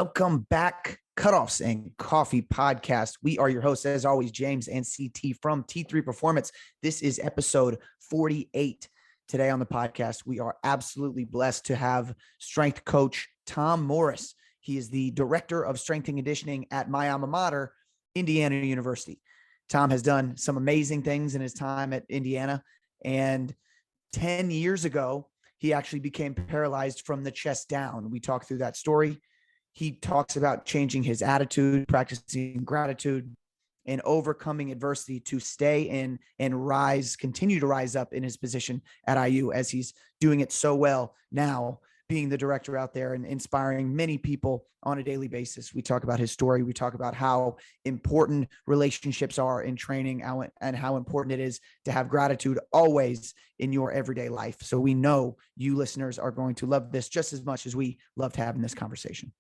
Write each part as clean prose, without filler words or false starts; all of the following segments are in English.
Welcome back, Cutoffs and Coffee podcast. We are your hosts, as always, James and CT from T3 Performance. This is episode 48. Today on the podcast, we are absolutely blessed to have strength coach Tom Morris. He is the director of strength and conditioning at my alma mater, Indiana University. Tom has done some amazing things in his time at Indiana, and 10 years ago, he actually became paralyzed from the chest down. We talked through that story. He talks about changing his attitude, practicing gratitude, and overcoming adversity to stay in and continue to rise up in his position at IU, as he's doing it so well now, being the director out there and inspiring many people on a daily basis. We talk about his story. We talk about how important relationships are in training and how important it is to have gratitude always in your everyday life. So we know you listeners are going to love this just as much as we loved having this conversation.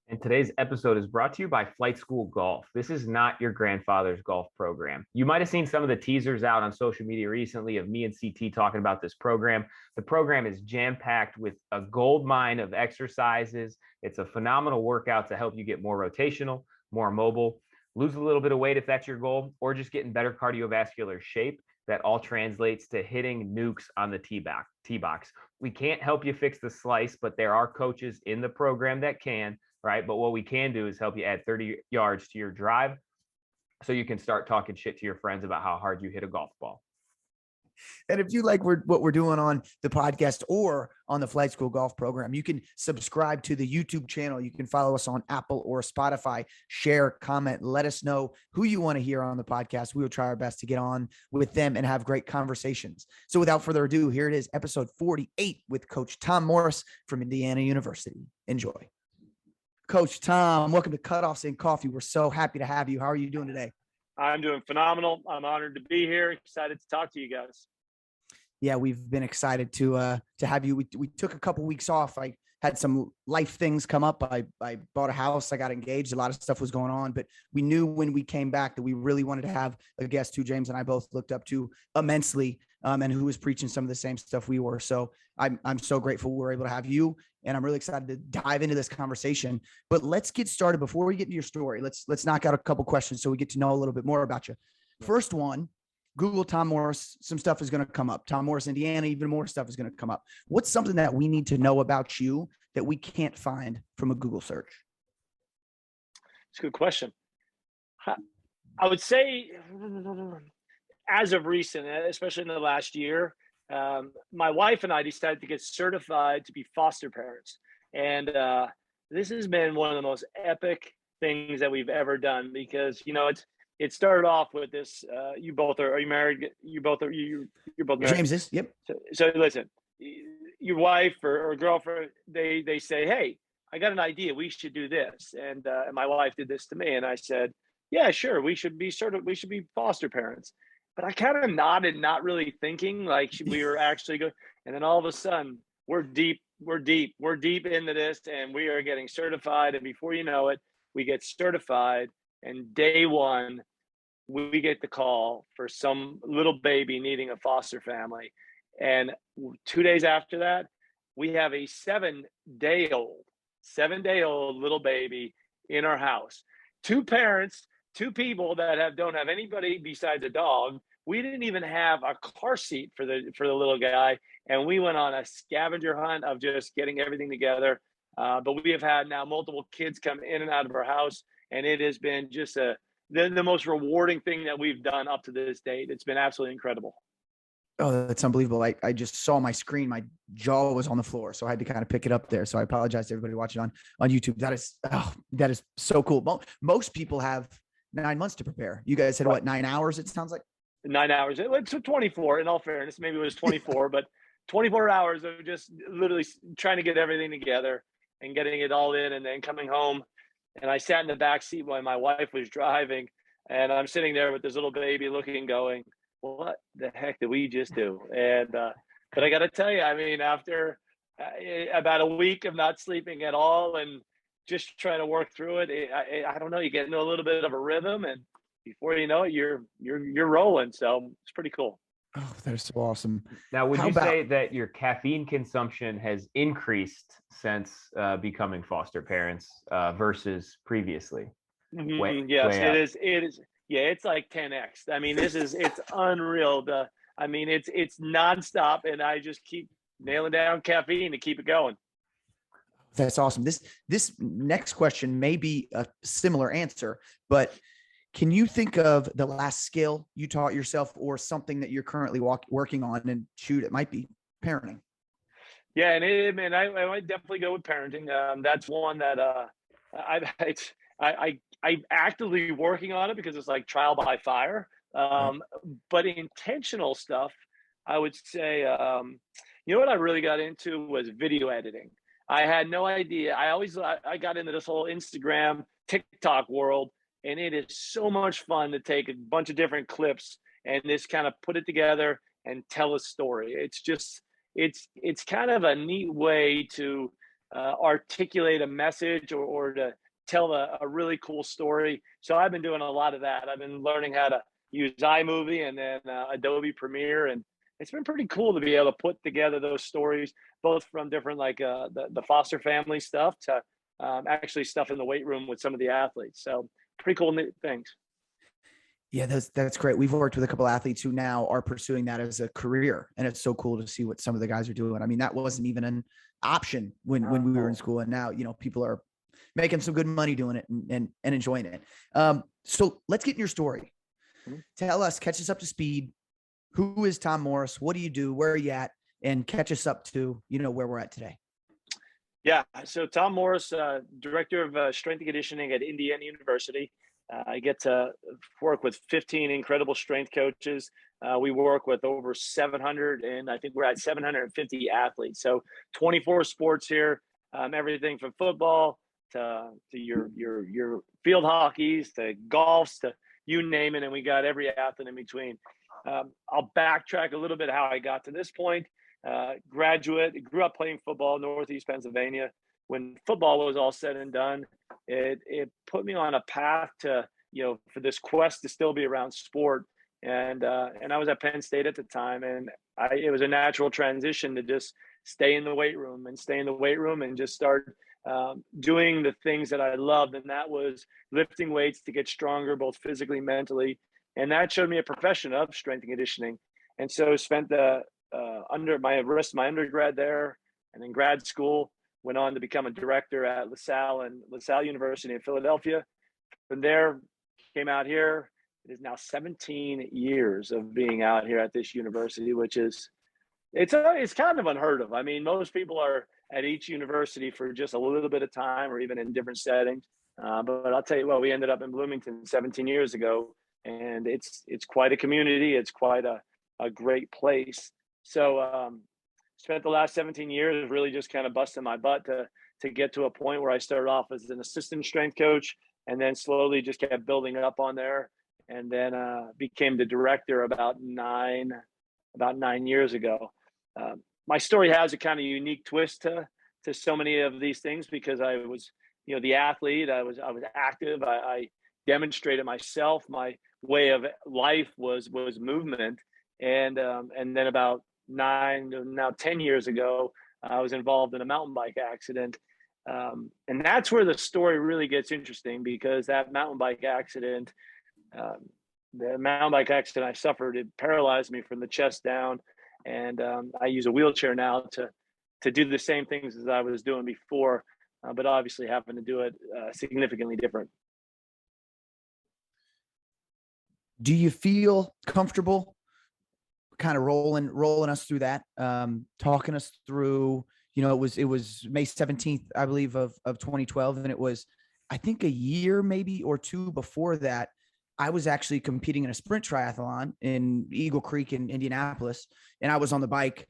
And today's episode is brought to you by Flight School Golf. This is not your grandfather's golf program. You might have seen some of the teasers out on social media recently of me and CT talking about this program. The program is jam-packed with a gold mine of exercises. It's a phenomenal workout to help you get more rotational, more mobile, lose a little bit of weight if that's your goal, or just get in better cardiovascular shape. That all translates to hitting nukes on the tee box. We can't help you fix the slice, but there are coaches in the program that can. Right. But what we can do is help you add 30 yards to your drive so you can start talking shit to your friends about how hard you hit a golf ball. And if you like what we're doing on the podcast or on the Flight School Golf program, you can subscribe to the YouTube channel. You can follow us on Apple or Spotify, share, comment, let us know who you want to hear on the podcast. We will try our best to get on with them and have great conversations. So without further ado, here it is, episode 48 with Coach Tom Morris from Indiana University. Enjoy. Coach Tom, welcome to Cutoffs and Coffee. We're so happy to have you. How are you doing today? I'm doing phenomenal. I'm honored to be here. Excited to talk to you guys. Yeah, we've been excited to have you. We took a couple weeks off. I had some life things come up. I bought a house. I got engaged. A lot of stuff was going on, but we knew when we came back that we really wanted to have a guest who James and I both looked up to immensely, and who was preaching some of the same stuff we were. So I'm so grateful we were able to have you, and I'm really excited to dive into this conversation. But let's get started. Before we get into your story, let's knock out a couple questions so we get to know a little bit more about you. First one, Google Tom Morris, some stuff is going to come up. Tom Morris, Indiana, even more stuff is going to come up. What's something that we need to know about you that we can't find from a Google search? It's a good question. I would say, as of recent, especially in the last year, my wife and I decided to get certified to be foster parents. And this has been one of the most epic things that we've ever done because, it started off with this. Are you married? You're both married. James is, yep. So listen, your wife or girlfriend, they say, hey, I got an idea. We should do this. And my wife did this to me. And I said, yeah, sure. We should be foster parents. But I kind of nodded, not really thinking like we were actually good. And then all of a sudden we're deep into this and we are getting certified. And before you know it, we get certified. And day one, we get the call for some little baby needing a foster family. And 2 days after that, we have a 7-day-old little baby in our house. 2 parents, 2 people that don't have anybody besides a dog. We didn't even have a car seat for the little guy. And we went on a scavenger hunt of just getting everything together. But we have had now multiple kids come in and out of our house. And it has been just the most rewarding thing that we've done up to this date. It's been absolutely incredible. Oh, that's unbelievable. I just saw my screen. My jaw was on the floor, so I had to kind of pick it up there. So I apologize to everybody watching on YouTube. That is so cool. Most people have 9 months to prepare. You guys had what, 9 hours, it sounds like? 9 hours. It's 24, in all fairness. Maybe it was 24, but 24 hours of just literally trying to get everything together and getting it all in and then coming home. And I sat in the back seat while my wife was driving, and I'm sitting there with this little baby going, what the heck did we just do? And but I got to tell you, I mean, after about a week of not sleeping at all and just trying to work through it, I don't know, you get into a little bit of a rhythm, and before you know it, you're rolling. So it's pretty cool. Oh, that is so awesome. Now, would How you about, say that your caffeine consumption has increased since becoming foster parents versus previously? Yes, Way it up. is. It is. Yeah, it's like 10x. I mean, it's unreal. I mean, it's nonstop, and I just keep nailing down caffeine to keep it going. that's awesome. This next question may be a similar answer, but can you think of the last skill you taught yourself or something that you're currently working on? And shoot, it might be parenting. Yeah, and I might definitely go with parenting. That's one that I'm actively working on it because it's like trial by fire. Right. But intentional stuff, I would say, you know what I really got into was video editing. I had no idea. I got into this whole Instagram, TikTok world, and it is so much fun to take a bunch of different clips and just kind of put it together and tell a story. It's kind of a neat way to articulate a message or to tell a really cool story. So I've been doing a lot of that. I've been learning how to use iMovie and then Adobe Premiere, and it's been pretty cool to be able to put together those stories, both from different like the foster family stuff to actually stuff in the weight room with some of the athletes. So pretty cool things. Yeah, that's great. We've worked with a couple of athletes who now are pursuing that as a career, and it's so cool to see what some of the guys are doing. I mean, that wasn't even an option when we were in school, and now people are making some good money doing it and enjoying it. So let's get in your story. Tell us, catch us up to speed. Who is Tom Morris? What do you do? Where are you at? And catch us up to where we're at today. Yeah, so Tom Morris, director of strength and conditioning at Indiana University. I get to work with 15 incredible strength coaches. We work with over 700, and I think we're at 750 athletes. So 24 sports here, everything from football to your field hockeys to golfs to you name it, and we got every athlete in between. I'll backtrack a little bit how I got to this point. Graduate, grew up playing football, Northeast Pennsylvania. When football was all said and done, it put me on a path to for this quest to still be around sport, and I was at Penn State at the time, and it was a natural transition to just stay in the weight room and just start doing the things that I loved, and that was lifting weights to get stronger, both physically, mentally, and that showed me a profession of strength and conditioning, and so spent the rest of my undergrad there, and then grad school. Went on to become a director at LaSalle University in Philadelphia. From there, came out here. It is now 17 years of being out here at this university, which is it's kind of unheard of. I mean, most people are at each university for just a little bit of time or even in different settings. But I'll tell you what, we ended up in Bloomington 17 years ago, and it's quite a community. It's quite a great place. So spent the last 17 years really just kind of busting my butt to get to a point where I started off as an assistant strength coach and then slowly just kept building up on there, and then became the director about 9 years ago. My story has a kind of unique twist to so many of these things because I was the athlete. I was active. I demonstrated myself. My way of life was movement, and then about 10 years ago, I was involved in a mountain bike accident. And that's where the story really gets interesting because that mountain bike accident, I suffered, it paralyzed me from the chest down. And I use a wheelchair now to do the same things as I was doing before, but obviously having to do it significantly different. Do you feel comfortable kind of rolling us through that, talking us through, it was May 17th, I believe, of 2012. And it was, I think, a year maybe or two before that, I was actually competing in a sprint triathlon in Eagle Creek in Indianapolis. And I was on the bike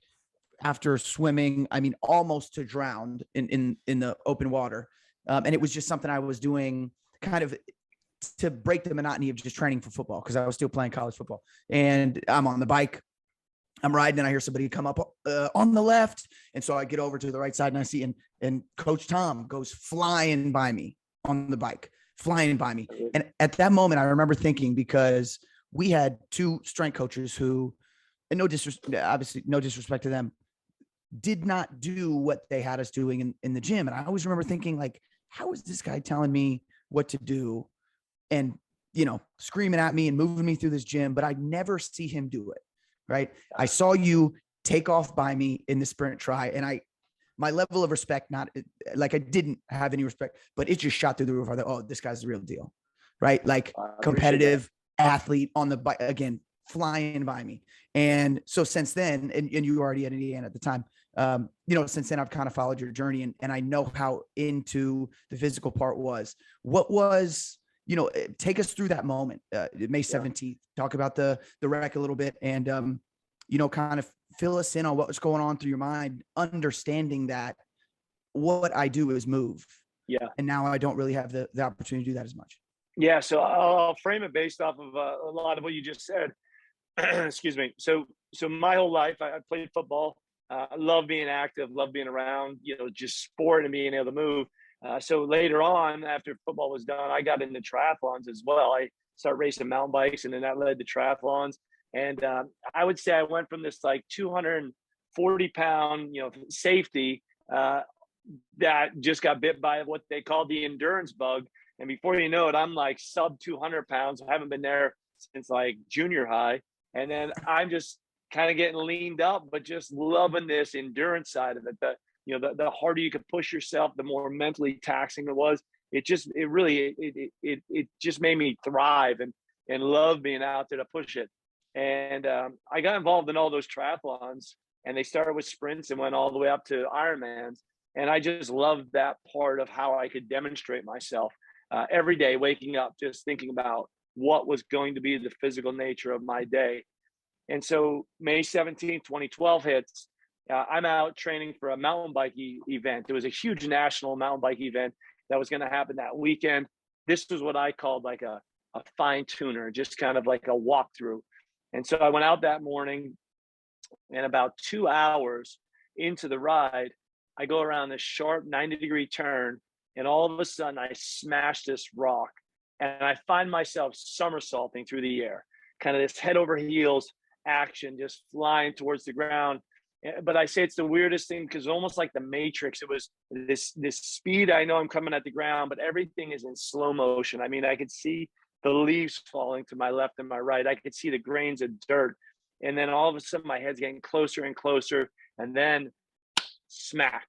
after swimming, I mean, almost to drown in the open water. And it was just something I was doing kind of to break the monotony of just training for football because I was still playing college football. And I'm on the bike, I'm riding, and I hear somebody come up on the left. And so I get over to the right side and I see, and Coach Tom goes flying by me on the bike, flying by me. And at that moment, I remember thinking, because we had two strength coaches who and obviously no disrespect to them, did not do what they had us doing in the gym. And I always remember thinking, like, how is this guy telling me what to do and, screaming at me and moving me through this gym, but I never see him do it. Right. I saw you take off by me in the sprint try, and my level of respect, not like I didn't have any respect, but it just shot through the roof. I thought, oh, this guy's the real deal. Right. Like competitive athlete on the bike, again, flying by me. And so since then, and you were already at Indiana at the time, since then I've kind of followed your journey, and I know how into the physical part was. What was, take us through that moment, May 17th, talk about the wreck a little bit, and, kind of fill us in on what was going on through your mind, understanding that what I do is move. Yeah. And now I don't really have the opportunity to do that as much. Yeah. So I'll frame it based off of a lot of what you just said. Excuse me. So my whole life, I played football. I love being active, love being around, just sport and being able to move. So later on, after football was done, I got into triathlons as well. I started racing mountain bikes, and then that led to triathlons. And I would say I went from this like 240-pound, safety that just got bit by what they call the endurance bug. And before you know it, I'm like sub 200 pounds. I haven't been there since like junior high. And then I'm just kind of getting leaned up, but just loving this endurance side of it. The harder you could push yourself, the more mentally taxing it was. It just made me thrive and love being out there to push it. And I got involved in all those triathlons, and they started with sprints and went all the way up to Ironmans. And I just loved that part of how I could demonstrate myself every day, waking up, just thinking about what was going to be the physical nature of my day. And so May 17th, 2012 hits. I'm out training for a mountain bike event. It was a huge national mountain bike event that was going to happen that weekend. This was what I called like a fine tuner, just kind of like a walkthrough. And so I went out that morning, and about 2 hours into the ride, I go around this sharp 90-degree turn, and all of a sudden I smash this rock, and I find myself somersaulting through the air, kind of this head over heels action, just flying towards the ground. But I say it's the weirdest thing, because almost like the Matrix, it was this speed. I know I'm coming at the ground, but everything is in slow motion. I mean, I could see the leaves falling to my left and my right. I could see the grains of dirt. And then all of a sudden my head's getting closer and closer. And then smack,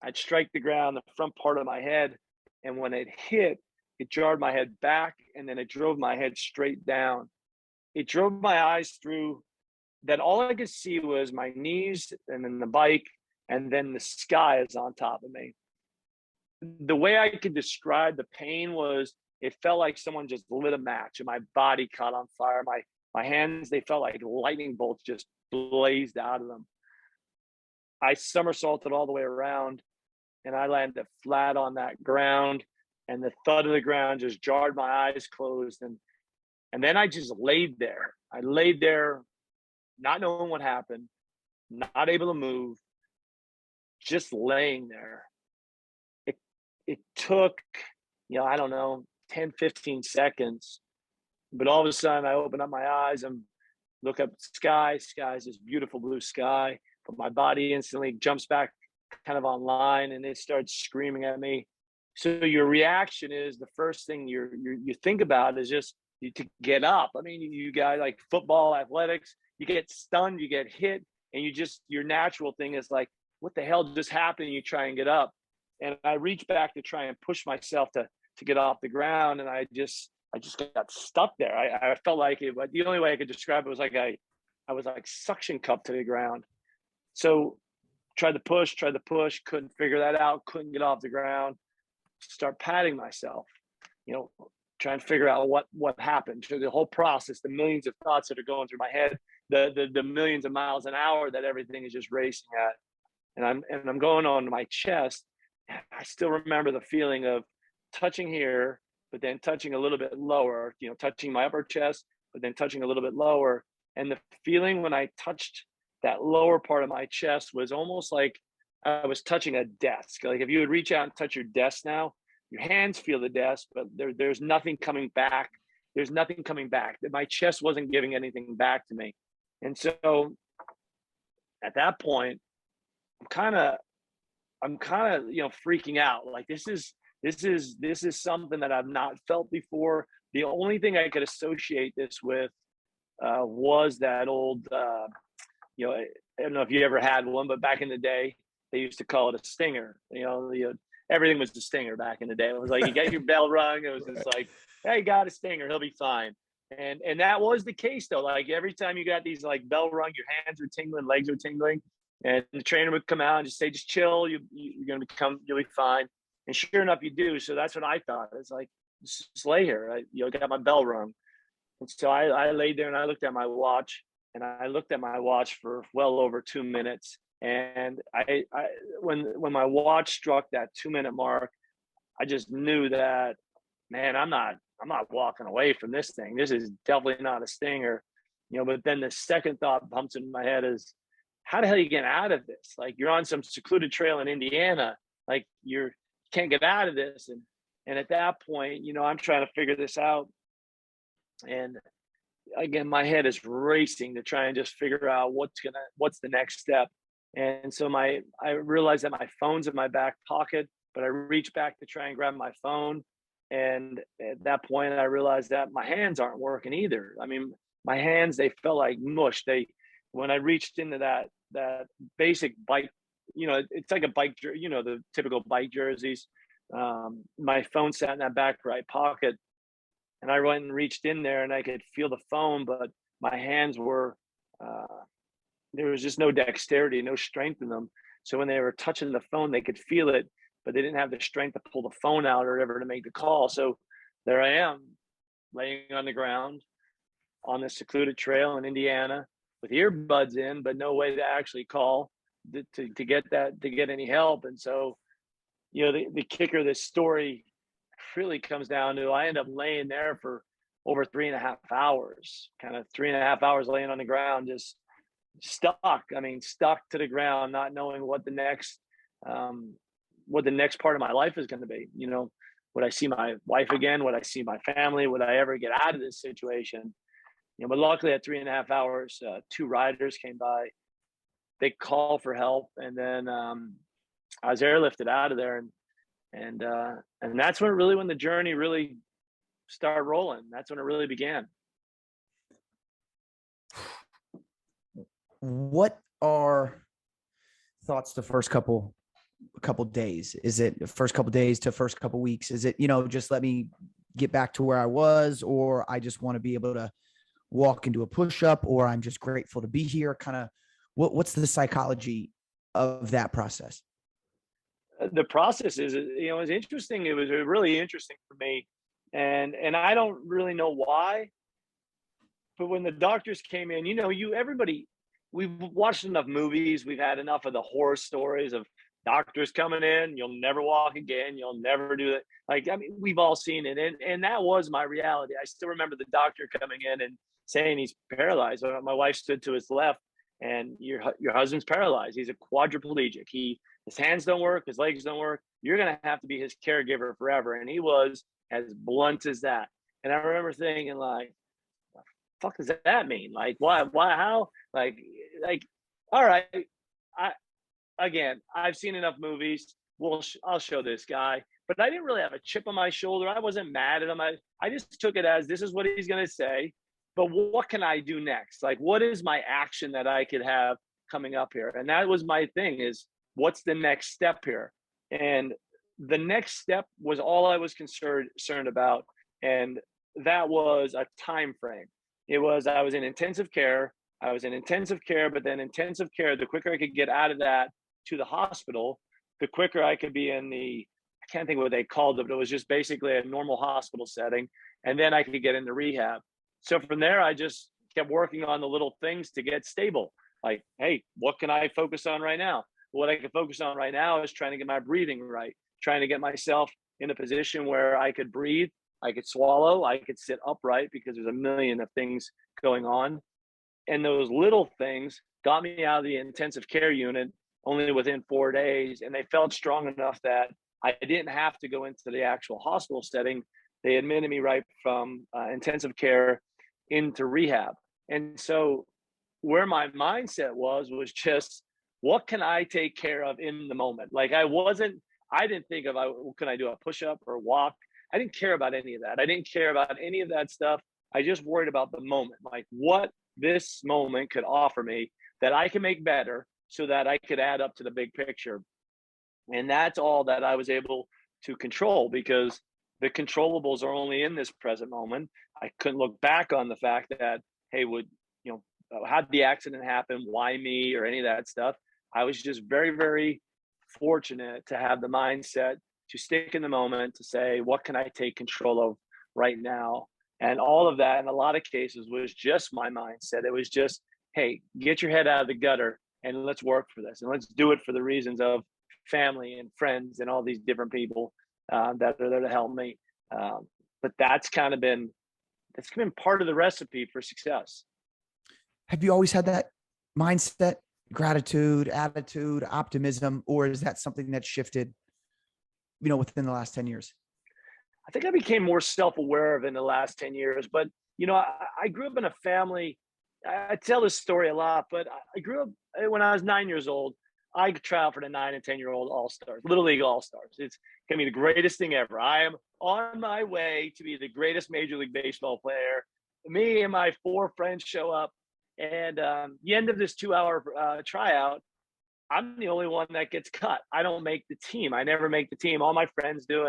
I'd strike the ground, the front part of my head. And when it hit, it jarred my head back, and then it drove my head straight down. It drove my eyes through that. All I could see was my knees, and then the bike, and then the sky is on top of me. The way I could describe the pain was, it felt like someone just lit a match and my body caught on fire. My hands, they felt like lightning bolts just blazed out of them. I somersaulted all the way around, and I landed flat on that ground, and the thud of the ground just jarred my eyes closed. And then I just laid there. I laid there, not knowing what happened, not able to move, just laying there. It took, I don't know, 10, 15 seconds. But all of a sudden I open up my eyes and look up at the sky. Sky's this beautiful blue sky, but my body instantly jumps back kind of online, and it starts screaming at me. So your reaction is, the first thing you think about is just to get up. I mean, you guys like football, athletics, you get stunned, you get hit, and your natural thing is like, what the hell just happened? You try and get up. And I reach back to try and push myself to get off the ground, and I just got stuck there. I felt like the only way I could describe it was like I was like suction cupped to the ground. So tried to push, couldn't figure that out, couldn't get off the ground. Start patting myself, trying to figure out what happened. So the whole process, the millions of thoughts that are going through my head, the millions of miles an hour that everything is just racing at. And I'm going on my chest. I still remember the feeling of touching here, but then touching a little bit lower, touching my upper chest, but then touching a little bit lower. And the feeling when I touched that lower part of my chest was almost like I was touching a desk. Like if you would reach out and touch your desk now, your hands feel the desk, but there's nothing coming back. There's nothing coming back. My chest wasn't giving anything back to me. And so at that point, I'm kind of, freaking out. Like this is something that I've not felt before. The only thing I could associate this with was that old, I don't know if you ever had one, but back in the day, they used to call it a stinger. Everything was a stinger back in the day. It was like you get your bell rung. It was just like, hey, got a stinger, he'll be fine. And that was the case though. Like every time you got these like bell rung, your hands are tingling, legs are tingling, and the trainer would come out and just say, just chill. You'll be fine. And sure enough, you do. So that's what I thought. It's like, just lay here. I got my bell rung. And so I laid there and I looked at my watch, and I looked at my watch for well over 2 minutes. And when my watch struck that 2-minute mark, I just knew that, man, I'm not walking away from this thing. This is definitely not a stinger, but then the second thought bumps into my head is, how the hell are you getting out of this? Like, you're on some secluded trail in Indiana. Like, you can't get out of this. And at that point, I'm trying to figure this out. And again, my head is racing to try and just figure out what's the next step. And so I realized that my phone's in my back pocket, but I reached back to try and grab my phone. And at that point, I realized that my hands aren't working either. I mean, my hands, they felt like mush. When I reached into that basic bike, it's like a bike, the typical bike jerseys. My phone sat in that back right pocket, and I went and reached in there, and I could feel the phone, but my hands were, there was just no dexterity, no strength in them. So when they were touching the phone, they could feel it, but they didn't have the strength to pull the phone out or whatever to make the call. So there I am, laying on the ground on this secluded trail in Indiana with earbuds in, but no way to actually call to get any help. And so, the kicker of this story really comes down to, I end up laying there for over 3.5 hours, kind of 3.5 hours laying on the ground, just stuck to the ground, not knowing what the next part of my life is going to be. Would I see my wife again? Would I see my family? Would I ever get out of this situation? But luckily at 3.5 hours, 2 riders came by. They called for help, and then I was airlifted out of there, and that's when the journey really started rolling. That's when it really began. What are thoughts the first couple days? Is it the first couple days to first couple weeks? Is it, just let me get back to where I was, or I just want to be able to walk into a push-up, or I'm just grateful to be here? Kind of what's the psychology of that process? The process is, it was interesting. It was really interesting for me. And I don't really know why, but when the doctors came in, everybody, we've watched enough movies. We've had enough of the horror stories of doctors coming in, you'll never walk again, you'll never do that. Like, we've all seen it. And that was my reality. I still remember the doctor coming in and saying he's paralyzed. My wife stood to his left, and your husband's paralyzed. He's a quadriplegic. His hands don't work, his legs don't work. You're going to have to be his caregiver forever. And he was as blunt as that. And I remember thinking, like, what the fuck does that mean? Like, why, how? Like, all right. I've seen enough movies. I'll show this guy. But I didn't really have a chip on my shoulder. I wasn't mad at him. I just took it as, this is what he's going to say. But what can I do next? Like, what is my action that I could have coming up here? And that was my thing, is what's the next step here? And the next step was all I was concerned about. And that was a time frame. I was in intensive care. But then intensive care, the quicker I could get out of that to the hospital, the quicker I could be in I can't think what they called it, but it was just basically a normal hospital setting. And then I could get into rehab. So from there, I just kept working on the little things to get stable. Like, hey, what can I focus on right now? What I can focus on right now is trying to get my breathing right, trying to get myself in a position where I could breathe, I could swallow, I could sit upright, because there's a million of things going on. And those little things got me out of the intensive care unit only within 4 days. And they felt strong enough that I didn't have to go into the actual hospital setting. They admitted me right from intensive care into rehab. And so where my mindset was just, what can I take care of in the moment? Like I didn't think of, can I do a push-up or walk? I didn't care about any of that. I didn't care about any of that stuff. I just worried about the moment, like what this moment could offer me that I can make better so that I could add up to the big picture. And that's all that I was able to control, because the controllables are only in this present moment. I couldn't look back on the fact that, hey, how'd the accident happen? Why me? Or any of that stuff. I was just very, very fortunate to have the mindset to stick in the moment, to say, what can I take control of right now? And all of that in a lot of cases was just my mindset. It was just, hey, get your head out of the gutter and let's work for this. And let's do it for the reasons of family and friends and all these different people that are there to help me. But that's been part of the recipe for success. Have you always had that mindset, gratitude, attitude, optimism, or is that something that shifted, within the last 10 years? I think I became more self-aware of it in the last 10 years, but I grew up in a family. I tell this story a lot, but I grew up when I was 9 years old. I traveled for the 9 and 10-year-old All-Stars, Little League All-Stars. It's going to be the greatest thing ever. I am on my way to be the greatest Major League Baseball player. Me and my 4 friends show up, and the end of this 2-hour tryout, I'm the only one that gets cut. I don't make the team. I never make the team. All my friends do.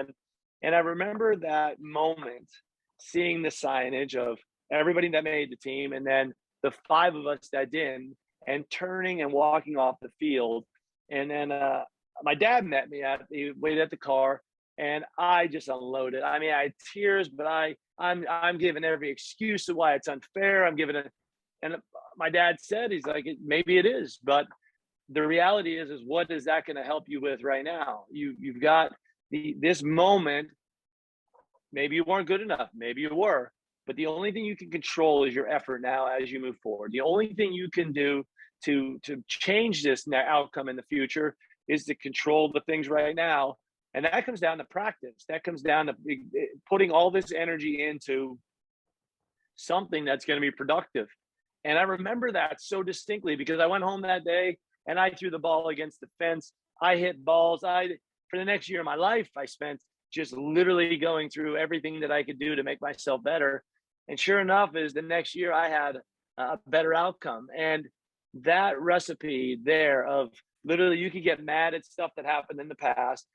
And I remember that moment, seeing the signage of everybody that made the team, and then the 5 of us that didn't, and turning and walking off the field. And then my dad met me. He waited at the car, and I just unloaded. I mean, I had tears, but I'm giving every excuse of why it's unfair. And my dad said, he's like, maybe it is, but the reality is what is that going to help you with right now? You've got this moment. Maybe you weren't good enough. Maybe you were, but the only thing you can control is your effort now as you move forward. The only thing you can do to change this outcome in the future is to control the things right now. And that comes down to practice. That comes down to putting all this energy into something that's going to be productive. And I remember that so distinctly, because I went home that day and I threw the ball against the fence. I hit balls. For the next year of my life, I spent just literally going through everything that I could do to make myself better. And sure enough, is the next year I had a better outcome. And that recipe there of literally, you could get mad at stuff that happened in the past.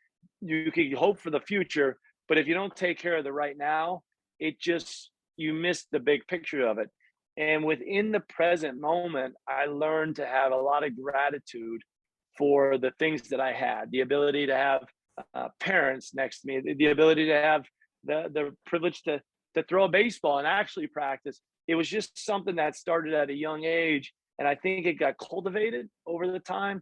You could hope for the future, but if you don't take care of the right now, you miss the big picture of it. And within the present moment, I learned to have a lot of gratitude for the things that I had, the ability to have parents next to me, the ability to have the privilege to throw a baseball and actually practice. It was just something that started at a young age. And I think it got cultivated over the time.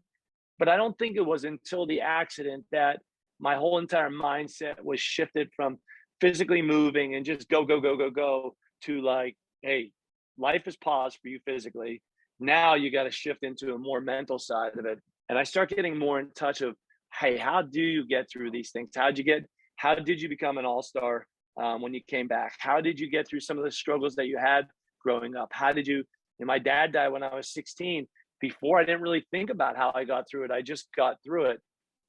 But I don't think it was until the accident that my whole entire mindset was shifted from physically moving and just go to like, hey, life is paused for you physically. Now you got to shift into a more mental side of it. And I start getting more in touch of, hey, how do you get through these things? How did you become an all-star when you came back? How did you get through some of the struggles that you had growing up? And my dad died when I was 16. Before, I didn't really think about how I got through it. I just got through it.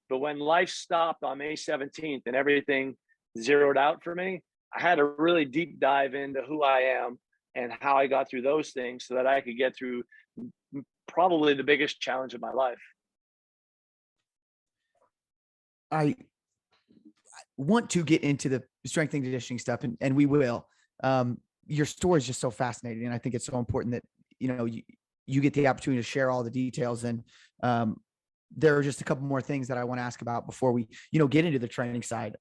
But when life stopped on May 17th and everything zeroed out for me, I had a really deep dive into who I am and how I got through those things so that I could get through probably the biggest challenge of my life. I want to get into the strength and conditioning stuff, and we will. Your story is just so fascinating, and I think it's so important that you get the opportunity to share all the details. And there are just a couple more things that I want to ask about before we get into the training side.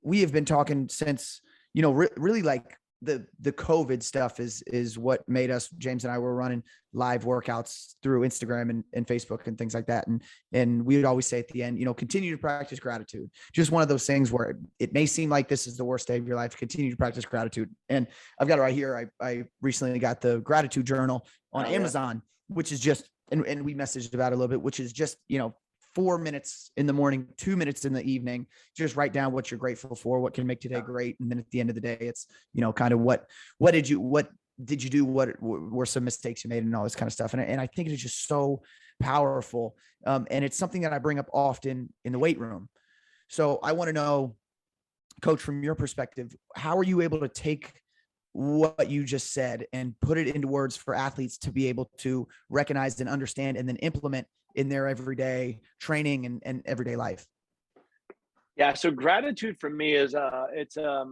We have been talking since really like the COVID stuff is what made us, James and I were running live workouts through Instagram and Facebook and things like that. And we would always say at the end, continue to practice gratitude. Just one of those things where it may seem like this is the worst day of your life. Continue to practice gratitude. And I've got it right here. I recently got the gratitude journal on Amazon, which is just, and we messaged about it a little bit, which is just, 4 minutes in the morning, 2 minutes in the evening, just write down what you're grateful for, what can make today great. And then at the end of the day, it's, kind of what did you do what were some mistakes you made and all this kind of stuff. And I think it is just so powerful. And it's something that I bring up often in the weight room. So I want to know, Coach, from your perspective, how are you able to take what you just said and put it into words for athletes to be able to recognize and understand and then implement in their everyday training and everyday life? Yeah. So gratitude for me is it's a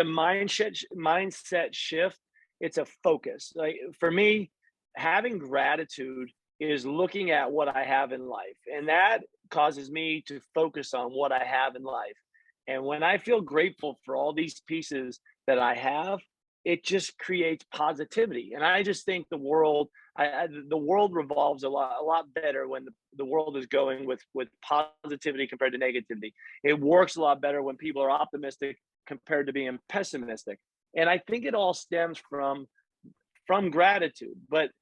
mindset shift. It's a focus. Like for me, having gratitude is looking at what I have in life, and that causes me to focus on what I have in life. And when I feel grateful for all these pieces that I have, it just creates positivity. And I just think the world, the world revolves a lot better when the world is going with positivity compared to negativity. It works a lot better when people are optimistic compared to being pessimistic. And I think it all stems from gratitude. But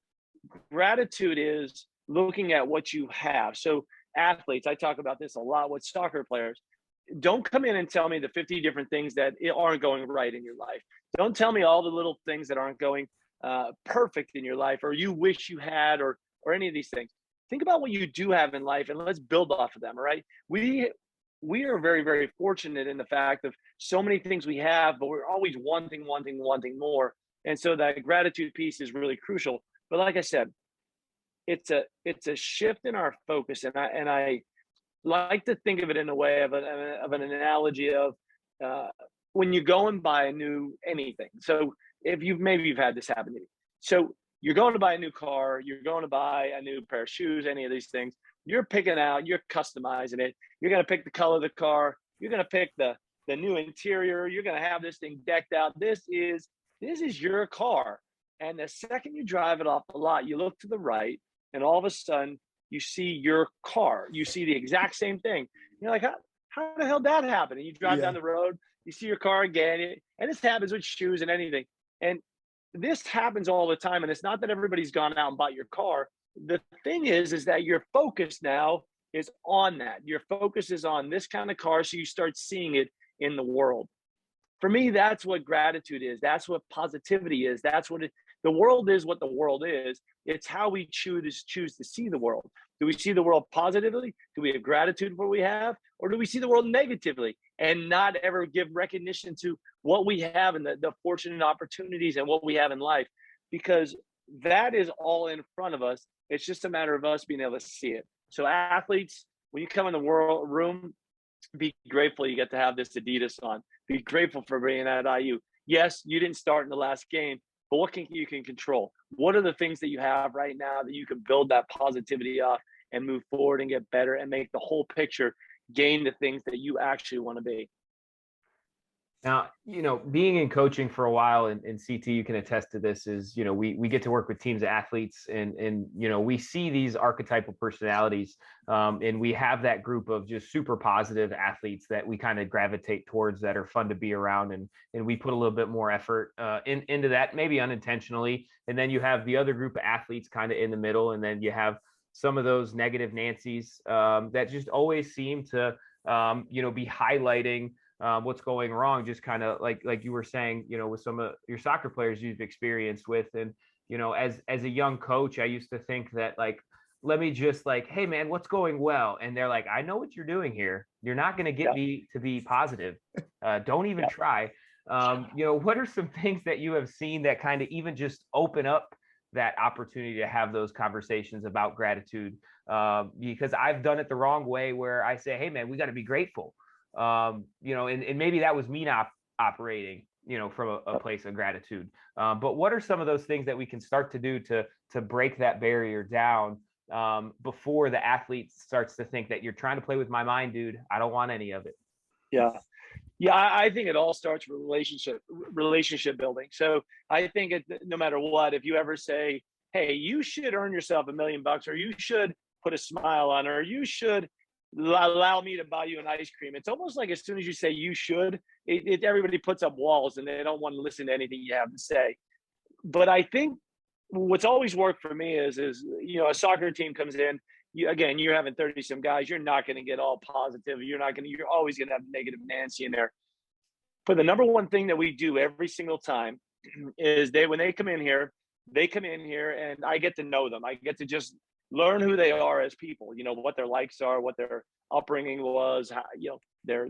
gratitude is looking at what you have. So athletes, I talk about this a lot with soccer players. Don't come in and tell me the 50 different things that aren't going right in your life. Don't tell me all the little things that aren't going perfect in your life, or you wish you had, or any of these things. Think about what you do have in life, and let's build off of them. All right. We are very, very fortunate in the fact of so many things we have, but we're always wanting more. And so that gratitude piece is really crucial. But like I said, it's a shift in our focus, and I like to think of it in a way of an analogy of when you go and buy a new anything. So if you've had this happen to you. So you're going to buy a new car, you're going to buy a new pair of shoes, any of these things. You're picking out, you're customizing it. You're going to pick the color of the car. You're going to pick the new interior. You're going to have this thing decked out. This is your car. And the second you drive it off the lot, you look to the right, and all of a sudden you see your car. You see the exact same thing. You're like, how the hell did that happen? And you drive down the road, you see your car again. And this happens with shoes and anything. And this happens all the time. And it's not that everybody's gone out and bought your car. The thing is that your focus now is on that. Your focus is on this kind of car. So you start seeing it in the world. For me, that's what gratitude is. That's what positivity is. That's what the world is, what the world is. It's how we choose to see the world. Do we see the world positively? Do we have gratitude for what we have? Or do we see the world negatively and not ever give recognition to what we have and the fortunate opportunities and what we have in life? Because that is all in front of us. It's just a matter of us being able to see it. So athletes, when you come in the room, be grateful you get to have this Adidas on. Be grateful for being at IU. Yes, you didn't start in the last game, but what you can control? What are the things that you have right now that you can build that positivity off and move forward and get better and make the whole picture gain the things that you actually want to be? Now, being in coaching for a while, and CT, you can attest to this, is, we get to work with teams of athletes, and we see these archetypal personalities, and we have that group of just super positive athletes that we kind of gravitate towards, that are fun to be around. And we put a little bit more effort into that, maybe unintentionally. And then you have the other group of athletes kind of in the middle. And then you have some of those negative Nancy's that just always seem to, be highlighting what's going wrong, just kind of like you were saying, with some of your soccer players you've experienced with. And, as a young coach, I used to think that, like, let me just hey man, what's going well? And they're like, I know what you're doing here. You're not going to get me to be positive. Don't even try. What are some things that you have seen that kind of even just open up that opportunity to have those conversations about gratitude? Because I've done it the wrong way, where I say, hey man, we got to be grateful. And maybe that was me not operating, from a place of gratitude. But what are some of those things that we can start to do to break that barrier down before the athlete starts to think that you're trying to play with my mind, dude? I don't want any of it. Yeah. I think it all starts with relationship building. So I think no matter what, if you ever say, hey, you should earn yourself $1 million, or you should put a smile on, or you should allow me to buy you an ice cream. It's almost like as soon as you say you should, everybody puts up walls and they don't want to listen to anything you have to say. But I think what's always worked for me is a soccer team comes in. You're having 30 some guys. You're not going to get all positive. You're always going to have negative Nancy in there. But the number one thing that we do every single time is when they come in here, and I get to know them. I get to just learn who they are as people, what their likes are, what their upbringing was, how, their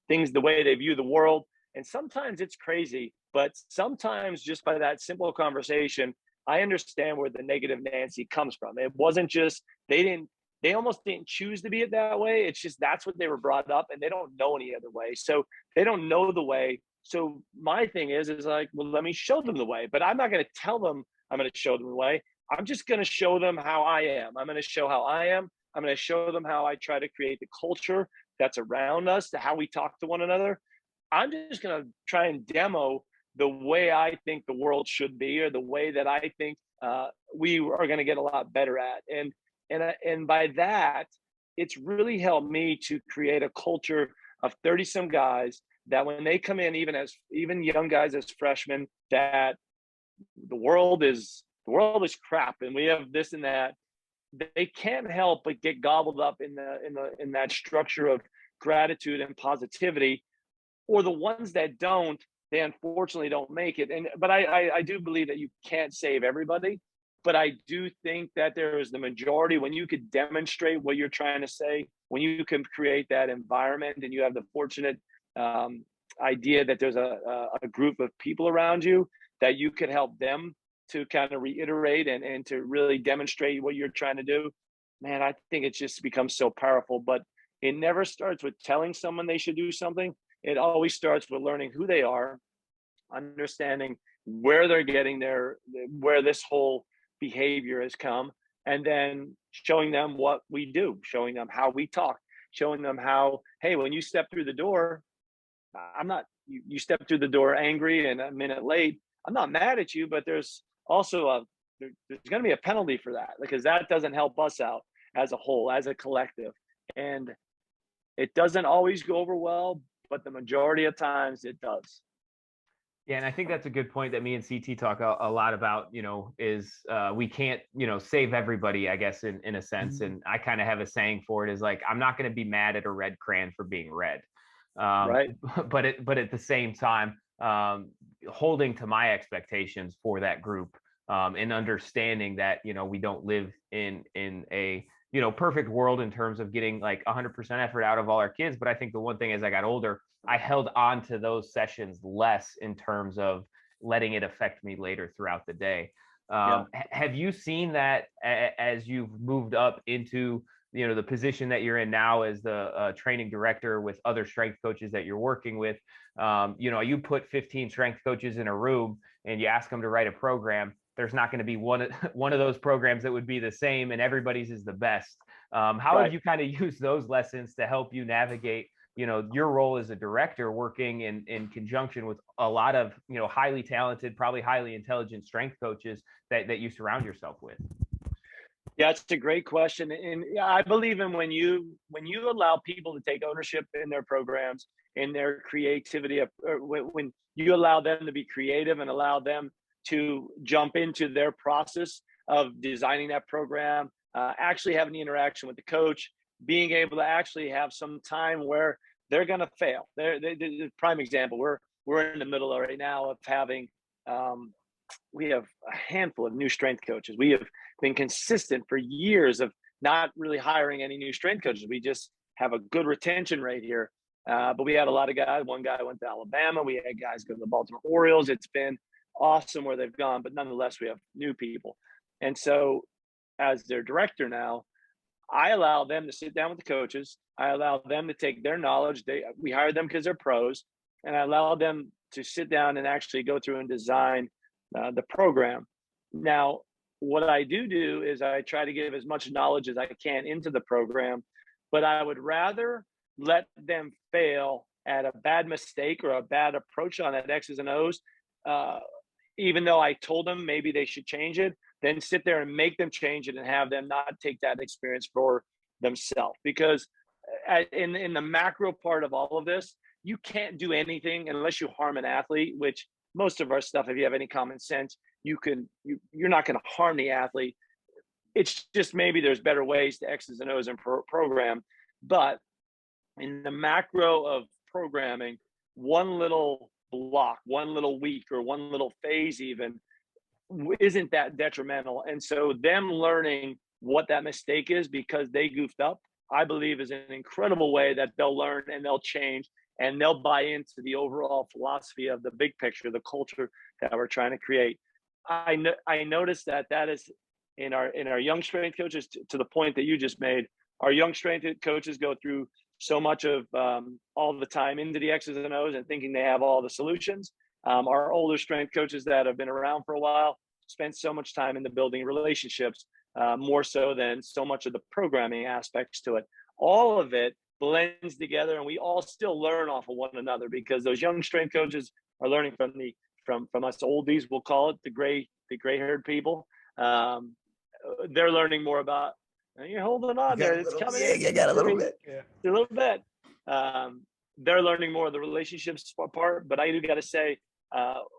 things, the way they view the world. And sometimes it's crazy, but sometimes just by that simple conversation, I understand where the negative Nancy comes from. It wasn't just, they almost didn't choose to be it that way. It's just, that's what they were brought up, and they don't know any other way. So they don't know the way. So my thing is like, well, let me show them the way, but I'm not going to tell them I'm going to show them the way. I'm just going to show them how I am. I'm going to show how I am. I'm going to show them how I try to create the culture that's around us, to how we talk to one another. I'm just going to try and demo the way I think the world should be, or the way that I think we are going to get a lot better at. And by that, it's really helped me to create a culture of 30 some guys that when they come in, even young guys as freshmen, that the world is crap, and we have this and that. They can't help but get gobbled up in that structure of gratitude and positivity. Or the ones that don't, they unfortunately don't make it. But I do believe that you can't save everybody. But I do think that there is the majority, when you could demonstrate what you're trying to say, when you can create that environment, and you have the fortunate idea that there's a group of people around you that you could help them to kind of reiterate and to really demonstrate what you're trying to do. Man, I think it just becomes so powerful. But it never starts with telling someone they should do something. It always starts with learning who they are, understanding where they're getting where this whole behavior has come, and then showing them what we do, showing them how we talk, showing them how, hey, when you step through the door, you step through the door angry and a minute late, I'm not mad at you, but there's also there's going to be a penalty for that, because that doesn't help us out as a whole, as a collective. And it doesn't always go over well, but the majority of times it does. Yeah, and I think that's a good point that me and CT talk a lot about, is we can't, save everybody, I guess, in a sense. And I kind of have a saying for it, is like, I'm not going to be mad at a red crayon for being red. Right. But at the same time, holding to my expectations for that group, and understanding that, we don't live in a, perfect world in terms of getting like 100% effort out of all our kids. But I think the one thing, as I got older, I held on to those sessions less in terms of letting it affect me later throughout the day. Have you seen that as you've moved up into, the position that you're in now as the training director with other strength coaches that you're working with? You put 15 strength coaches in a room and you ask them to write a program. There's not going to be one of those programs that would be the same, and everybody's is the best. How have you kind of used those lessons to help you navigate, your role as a director, working in conjunction with a lot of, highly talented, probably highly intelligent strength coaches that you surround yourself with? Yeah, it's a great question. And I believe in when you allow people to take ownership in their programs, in their creativity, when you allow them to be creative and allow them to jump into their process of designing that program, actually having the interaction with the coach, being able to actually have some time where they're going to fail. The prime example, we're in the middle of right now of having, we have a handful of new strength coaches. We have been consistent for years of not really hiring any new strength coaches. We just have a good retention rate here. But we had a lot of guys. One guy went to Alabama. We had guys go to the Baltimore Orioles. It's been awesome where they've gone, but nonetheless, we have new people. And so as their director now, I allow them to sit down with the coaches. I allow them to take their knowledge. We hire them because they're pros, and I allow them to sit down and actually go through and design the program. Now, what I do is I try to give as much knowledge as I can into the program, but I would rather let them fail at a bad mistake or a bad approach on that X's and O's, even though I told them maybe they should change it, then sit there and make them change it and have them not take that experience for themselves. Because in the macro part of all of this, you can't do anything unless you harm an athlete, which most of our stuff, if you have any common sense, you're not going to harm the athlete. It's just maybe there's better ways to X's and O's in program. But in the macro of programming, one little block, one little week, or one little phase even isn't that detrimental. And so them learning what that mistake is because they goofed up, I believe is an incredible way that they'll learn and they'll change and they'll buy into the overall philosophy of the big picture, the culture that we're trying to create. I noticed that is in our young strength coaches, to the point that you just made. Our young strength coaches go through so much of all the time into the X's and O's and thinking they have all the solutions. Our older strength coaches that have been around for a while spend so much time in the building relationships, more so than so much of the programming aspects to it. All of it blends together, and we all still learn off of one another, because those young strength coaches are learning from us oldies, we'll call it, the gray haired people. They're learning more about, you're holding on there, it's coming in. You got a little bit. A little bit. They're learning more of the relationships part, but I do got to say,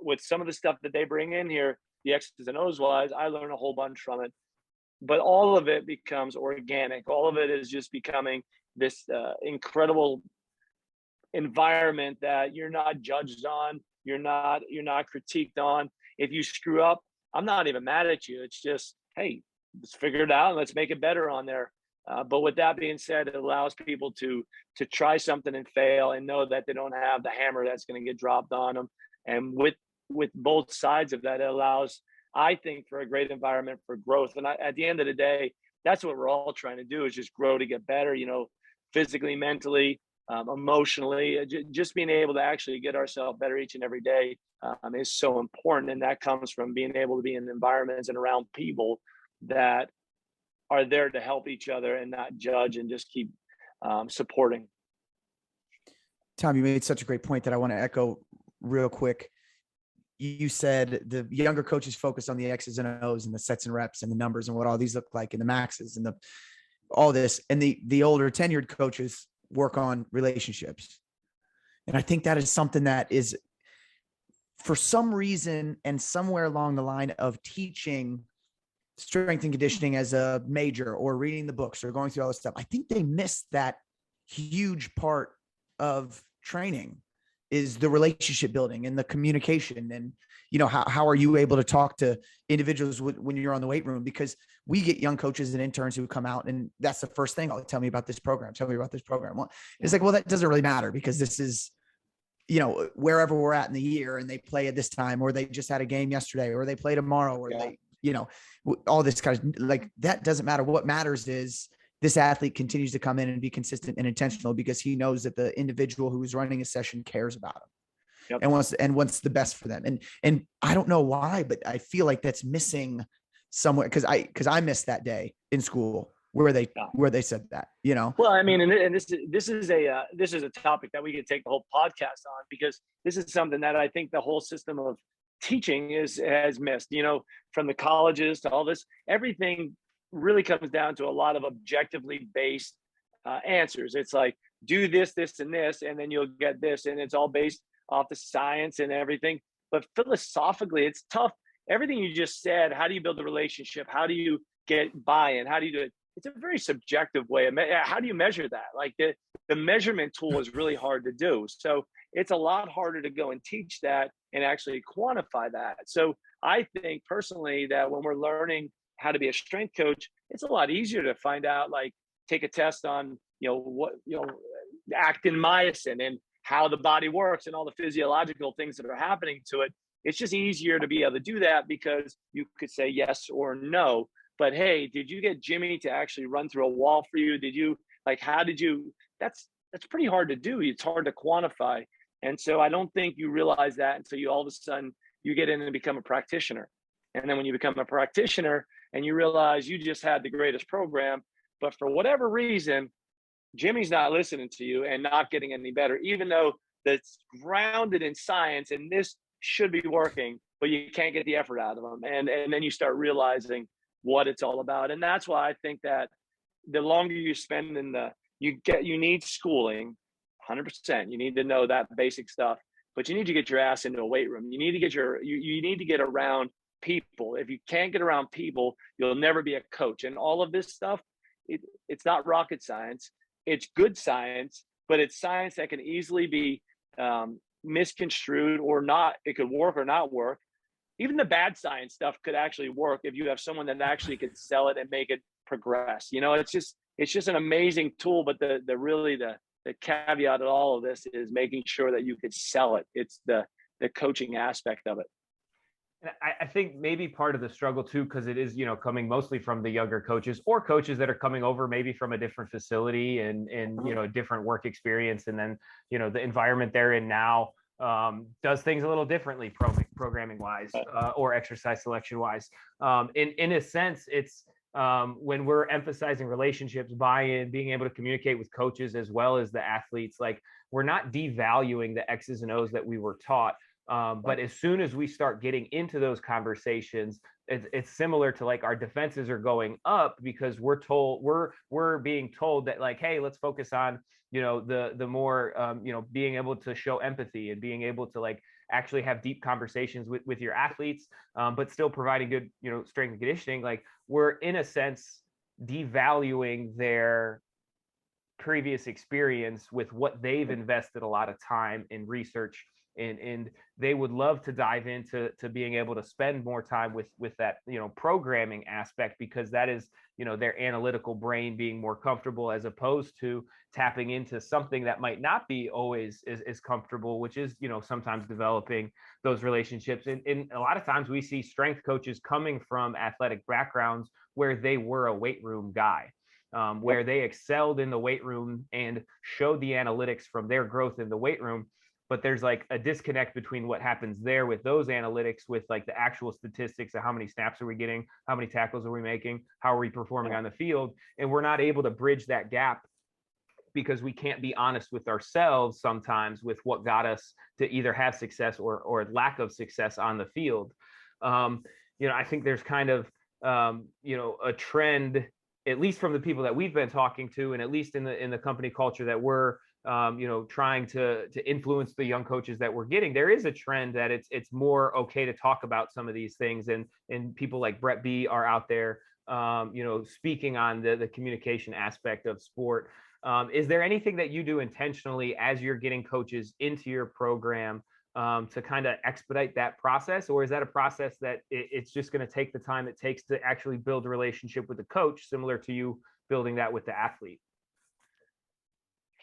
with some of the stuff that they bring in here, the X's and O's wise, I learn a whole bunch from it. But all of it becomes organic. All of it is just becoming this incredible environment that you're not judged on, you're not critiqued on. If you screw up, I'm not even mad at you. It's just, hey, let's figure it out and let's make it better on there. But with that being said, it allows people to try something and fail and know that they don't have the hammer that's going to get dropped on them. And with both sides of that, it allows, I think, for a great environment for growth. And at the end of the day, that's what we're all trying to do, is just grow to get better, physically, mentally, emotionally. Just being able to actually get ourselves better each and every day is so important. And that comes from being able to be in environments and around people that are there to help each other and not judge, and just keep supporting. Tom, you made such a great point that I want to echo real quick. You said the younger coaches focus on the X's and O's and the sets and reps and the numbers and what all these look like and the maxes and all this. And the older tenured coaches work on relationships. And I think that is something that is, for some reason and somewhere along the line of teaching strength and conditioning as a major, or reading the books, or going through all this stuff, I think they missed that huge part of training, is the relationship building and the communication. And, how are you able to talk to individuals when you're on the weight room? Because we get young coaches and interns who come out, and that's the first thing. Tell me about this program. Tell me about this program. Well, it's like, well, that doesn't really matter, because this is, wherever we're at in the year, and they play at this time, or they just had a game yesterday, or they play tomorrow, or they, all this kind of, like, that doesn't matter. What matters is this athlete continues to come in and be consistent and intentional, because he knows that the individual who is running a session cares about him. Yep. and wants the best for them. And I don't know why, but I feel like that's missing somewhere. Cause I missed that day in school where they said that, Well, I mean, and this is a topic that we could take the whole podcast on, because this is something that I think the whole system of teaching has missed, from the colleges to all this. Everything really comes down to a lot of objectively based answers. It's like, do this, this, and this, and then you'll get this. And it's all based off the science and everything. But philosophically, it's tough. Everything you just said, how do you build a relationship? How do you get buy-in? How do you do it? It's a very subjective way. How do you measure that? Like the measurement tool is really hard to do. So it's a lot harder to go and teach that and actually quantify that. So I think personally that when we're learning how to be a strength coach, it's a lot easier to find out, like, take a test on, actin myosin and how the body works and all the physiological things that are happening to it. It's just easier to be able to do that, because you could say yes or no. But hey, did you get Jimmy to actually run through a wall for you? Did you, how did you, that's pretty hard to do. It's hard to quantify. And so I don't think you realize that until you all of a sudden you get in and become a practitioner. And then when you become a practitioner and you realize you just had the greatest program, but for whatever reason, Jimmy's not listening to you and not getting any better, even though that's grounded in science and this should be working, but you can't get the effort out of them. And then you start realizing what it's all about. And that's why I think that the longer you spend you need schooling, 100%. You need to know that basic stuff, but you need to get your ass into a weight room. You need to get you need to get around people. If you can't get around people, you'll never be a coach. And all of this stuff, it's not rocket science. It's good science, but it's science that can easily be misconstrued or not. It could work or not work. Even the bad science stuff could actually work if you have someone that actually could sell it and make it progress. It's just an amazing tool. But the caveat of all of this is making sure that you could sell it. It's the coaching aspect of it. And I think maybe part of the struggle too, because it is, coming mostly from the younger coaches or coaches that are coming over maybe from a different facility and a different work experience. And then, the environment they're in now does things a little differently programming wise or exercise selection wise. In a sense, it's when we're emphasizing relationships, buy-in, being able to communicate with coaches as well as the athletes, like we're not devaluing the X's and O's that we were taught. But as soon as we start getting into those conversations, it's similar to like our defenses are going up because we're being told that like, hey, let's focus on, the more, being able to show empathy and being able to like actually have deep conversations with your athletes, but still providing good, strength and conditioning. Like we're in a sense devaluing their previous experience with what they've invested a lot of time in research. And they would love to dive into being able to spend more time with that, programming aspect, because that is, their analytical brain being more comfortable as opposed to tapping into something that might not be always as comfortable, which is, sometimes developing those relationships. And a lot of times we see strength coaches coming from athletic backgrounds where they were a weight room guy. Where they excelled in the weight room and showed the analytics from their growth in the weight room. But there's like a disconnect between what happens there with those analytics with like the actual statistics of how many snaps are we getting, how many tackles are we making, how are we performing on the field. And we're not able to bridge that gap because we can't be honest with ourselves sometimes with what got us to either have success or lack of success on the field. I think there's kind of, a trend, at least from the people that we've been talking to, and at least in the company culture that we're trying to influence the young coaches that we're getting, there is a trend that it's more okay to talk about some of these things, and people like Brett B are out there, speaking on the communication aspect of sport. Is there anything that you do intentionally as you're getting coaches into your program to kind of expedite that process, or is that a process that it's just going to take the time it takes to actually build a relationship with the coach, similar to you building that with the athlete?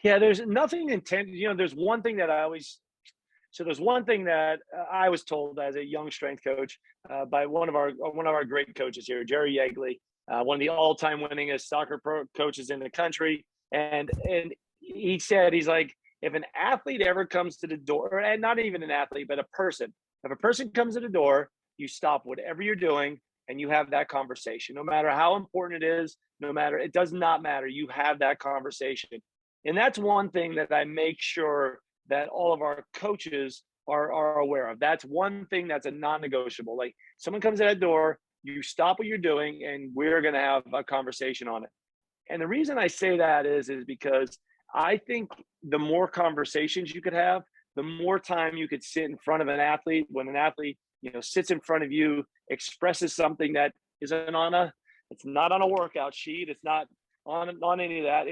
Yeah, there's nothing intent. There's one thing that I was told as a young strength coach by one of our great coaches here, Jerry Yeagley, one of the all-time winningest soccer coaches in the country. And he said, he's like, if an athlete ever comes to the door, and not even an athlete, but a person, if a person comes to the door, you stop whatever you're doing and you have that conversation, no matter how important it is, it does not matter. You have that conversation. And that's one thing that I make sure that all of our coaches are aware of. That's one thing that's a non-negotiable. Like someone comes in that door, you stop what you're doing, and we're going to have a conversation on it. And the reason I say that is because I think the more conversations you could have, the more time you could sit in front of an athlete. When an athlete, sits in front of you, expresses something that isn't it's not on a workout sheet. It's not on any of that.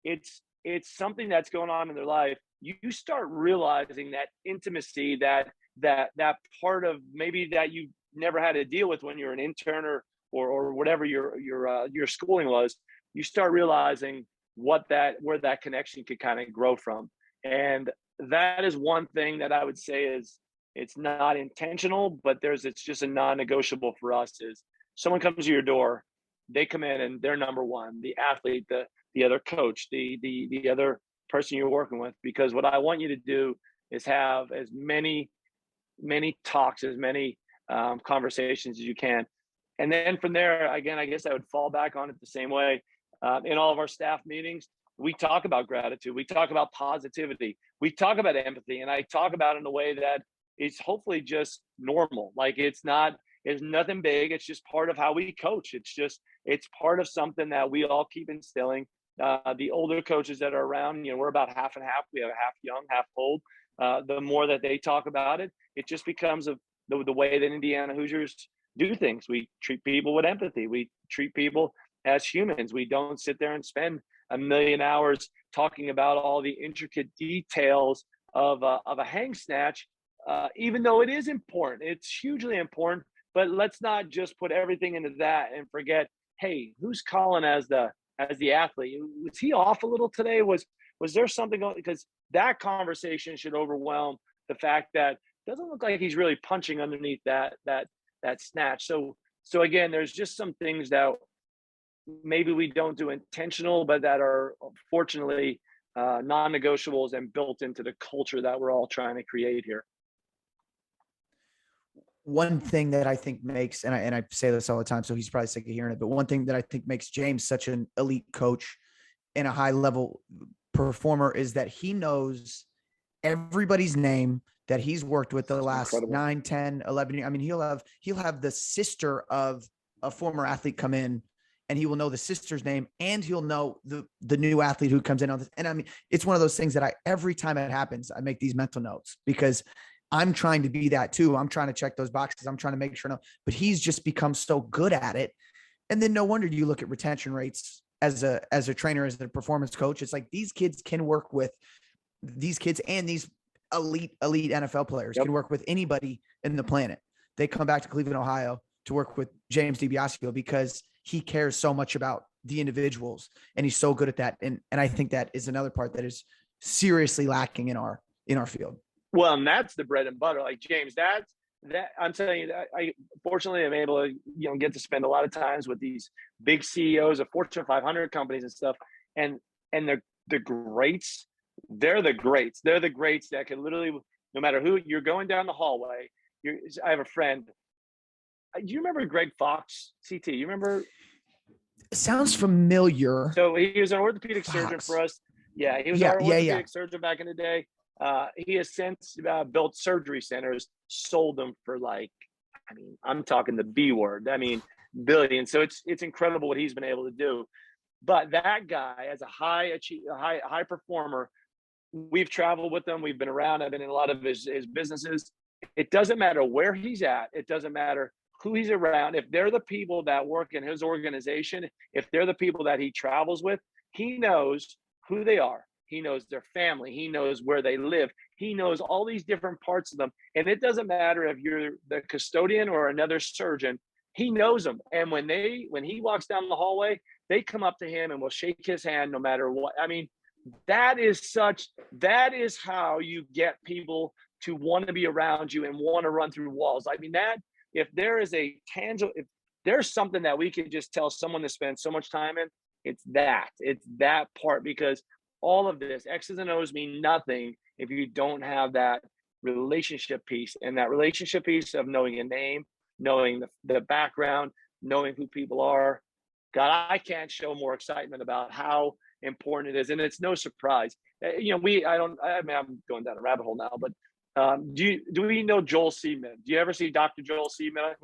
It's something that's going on in their life. You start realizing that intimacy, that part of maybe that you never had to deal with when you're an intern or whatever your schooling was. You start realizing where that connection could kind of grow from. And that is one thing that I would say is it's not intentional, but it's just a non-negotiable for us. Is someone comes to your door, they come in and they're number one, the athlete, the other coach, the other person you're working with, because what I want you to do is have as many talks, as many conversations as you can. And then from there, again, I guess I would fall back on it the same way. In all of our staff meetings, we talk about gratitude. We talk about positivity. We talk about empathy. And I talk about it in a way that is hopefully just normal. Like it's nothing big. It's just part of how we coach. It's part of something that we all keep instilling. The older coaches that are around, we're about half and half. We have half young, half old. The more that they talk about it, it just becomes the way that Indiana Hoosiers do things. We treat people with empathy. We treat people as humans. We don't sit there and spend a million hours talking about all the intricate details of a hang snatch, even though it is important. It's hugely important, but let's not just put everything into that and forget, hey, who's calling as the athlete? Was he off a little today? Was there something going? Because that conversation should overwhelm the fact that it doesn't look like he's really punching underneath that snatch. So again, there's just some things that maybe we don't do intentional, but that are fortunately non-negotiables and built into the culture that we're all trying to create here. One thing that I think makes, and I say this all the time, so he's probably sick of hearing it, but one thing that I think makes James such an elite coach and a high level performer is that he knows everybody's name that he's worked with the last 9, 10, 11 years. I mean, he'll have the sister of a former athlete come in, and he will know the sister's name, and he'll know the new athlete who comes in on this. And I mean, it's one of those things that every time it happens, I make these mental notes because I'm trying to be that too. I'm trying to check those boxes. I'm trying to make sure, but he's just become so good at it. And then no wonder you look at retention rates as a trainer, as a performance coach. It's like these kids can work with these kids, and these elite NFL players can work with anybody in the planet. They come back to Cleveland, Ohio to work with James DiBiasio because he cares so much about the individuals, and he's so good at that. And I think that is another part that is seriously lacking in our field. Well, and that's the bread and butter. Like James, that I'm telling you, that I fortunately am able to get to spend a lot of times with these big CEOs of Fortune 500 companies and stuff, and they're the greats. They're the greats. They're the greats that can literally, no matter who you're going down the hallway. I have a friend. Do you remember Greg Fox, CT? You remember? Sounds familiar. So he was an orthopedic surgeon for us. Yeah, he was our orthopedic surgeon back in the day. He has since built surgery centers, sold them for I'm talking the B word. I mean, billions. So it's incredible what he's been able to do. But that guy, as a high performer, we've traveled with him. We've been around. I've been in a lot of his businesses. It doesn't matter where he's at. It doesn't matter who he's around. If they're the people that work in his organization, if they're the people that he travels with, he knows who they are. He knows their family. He knows where they live. He knows all these different parts of them. And it doesn't matter if you're the custodian or another surgeon, he knows them. And when he walks down the hallway, they come up to him and will shake his hand no matter what. I mean, that is how you get people to want to be around you and want to run through walls. I mean, that if there is a tangible, if there's something that we could just tell someone to spend so much time in, it's that part, because all of this X's and O's mean nothing if you don't have that relationship piece, and that relationship piece of knowing a name, knowing the background, knowing who people are. God, I can't show more excitement about how important it is. And it's no surprise. I'm going down a rabbit hole now, but do we know Joel Seaman? Do you ever see Dr. Joel Seaman? Of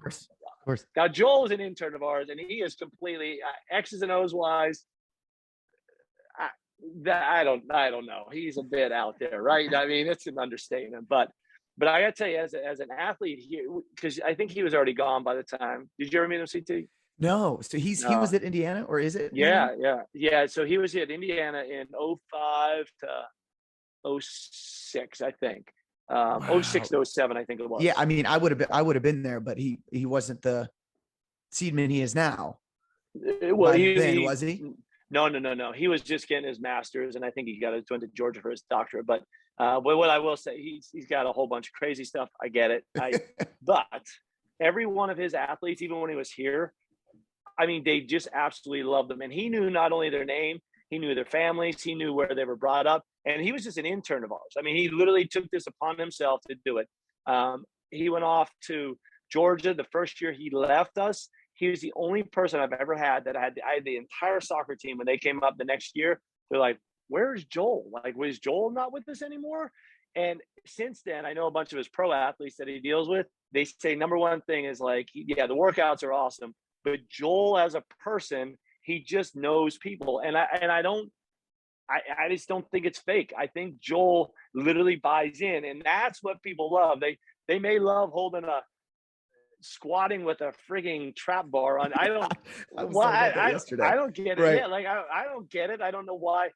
course. Now, Joel is an intern of ours, and he is completely X's and O's wise. I don't know. He's a bit out there, right? I mean, it's an understatement, but I got to tell you, as an athlete here, because I think he was already gone by the time. Did you ever meet him, CT? No. So he was at Indiana, or is it? Yeah. So he was at Indiana in 05 to 06, I think. 06 to 07, I think it was. Yeah, I mean, I would have been there, but he wasn't the seedman he is now. Was he? No. He was just getting his master's, and I think he went to Georgia for his doctorate. But what I will say, he's got a whole bunch of crazy stuff. I get it. But every one of his athletes, even when he was here, I mean, they just absolutely loved them. And he knew not only their name, he knew their families, he knew where they were brought up. And he was just an intern of ours. I mean, he literally took this upon himself to do it. He went off to Georgia the first year he left us. He was the only person I've ever had that I had the entire soccer team. When they came up the next year, they're like, where's Joel? Like, was Joel not with us anymore? And since then, I know a bunch of his pro athletes that he deals with. They say number one thing is like, the workouts are awesome, but Joel as a person, he just knows people. And I just don't think it's fake. I think Joel literally buys in, and that's what people love. They may love squatting with a frigging trap bar on. I don't get it. Right. Yeah, like I don't get it. I don't know why.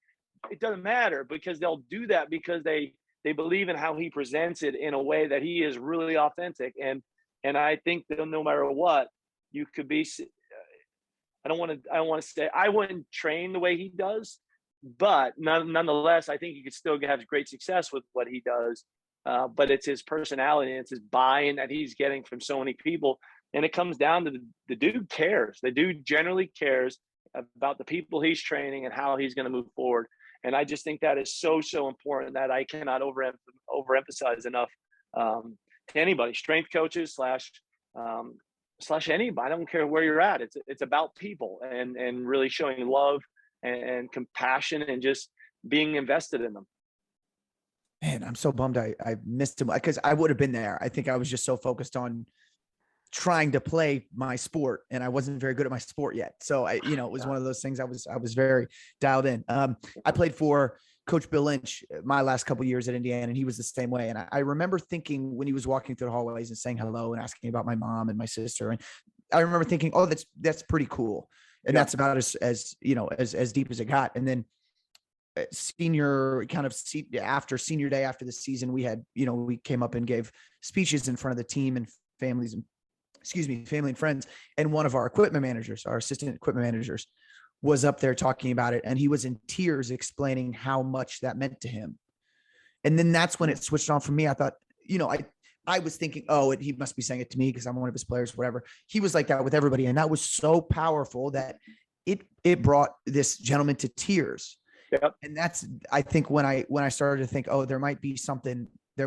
It doesn't matter, because they'll do that because they they believe in how he presents it in a way that he is really authentic. And I think that no matter what, you could be, I don't want to say I wouldn't train the way he does, but nonetheless, I think he could still have great success with what he does. But it's his personality and it's his buy-in that he's getting from so many people. And it comes down to the dude cares. The dude generally cares about the people he's training and how he's going to move forward. And I just think that is so important that I cannot overemphasize enough to anybody, strength coaches slash anybody. I don't care where you're at. It's about people and really showing love and compassion and just being invested in them. Man, I'm so bummed I missed him, because I would have been there. I think I was just so focused on trying to play my sport, and I wasn't very good at my sport yet. So it was one of those things I was very dialed in. I played for Coach Bill Lynch my last couple of years at Indiana, and he was the same way. And I remember thinking when he was walking through the hallways and saying hello and asking about my mom and my sister, and I remember thinking, oh, that's pretty cool. And that's about as deep as it got. And then after senior day, after the season, we had, we came up and gave speeches in front of the team and family and friends. And one of our equipment managers, our assistant equipment managers, was up there talking about it. And he was in tears explaining how much that meant to him. And then that's when it switched on for me. I thought, I was thinking, he must be saying it to me because I'm one of his players, whatever. He was like that with everybody. And that was so powerful that it brought this gentleman to tears. Yep. And that's, I think when I started to think, there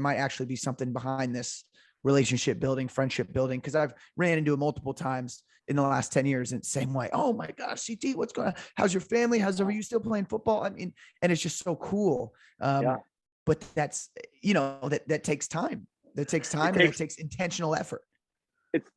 might actually be something behind this relationship building, friendship building. Cause I've ran into it multiple times in the last 10 years in the same way. Oh my gosh, CT, what's going on? How's your family? Are you still playing football? I mean, and it's just so cool. But that's, that takes time. That takes time and it takes intentional effort.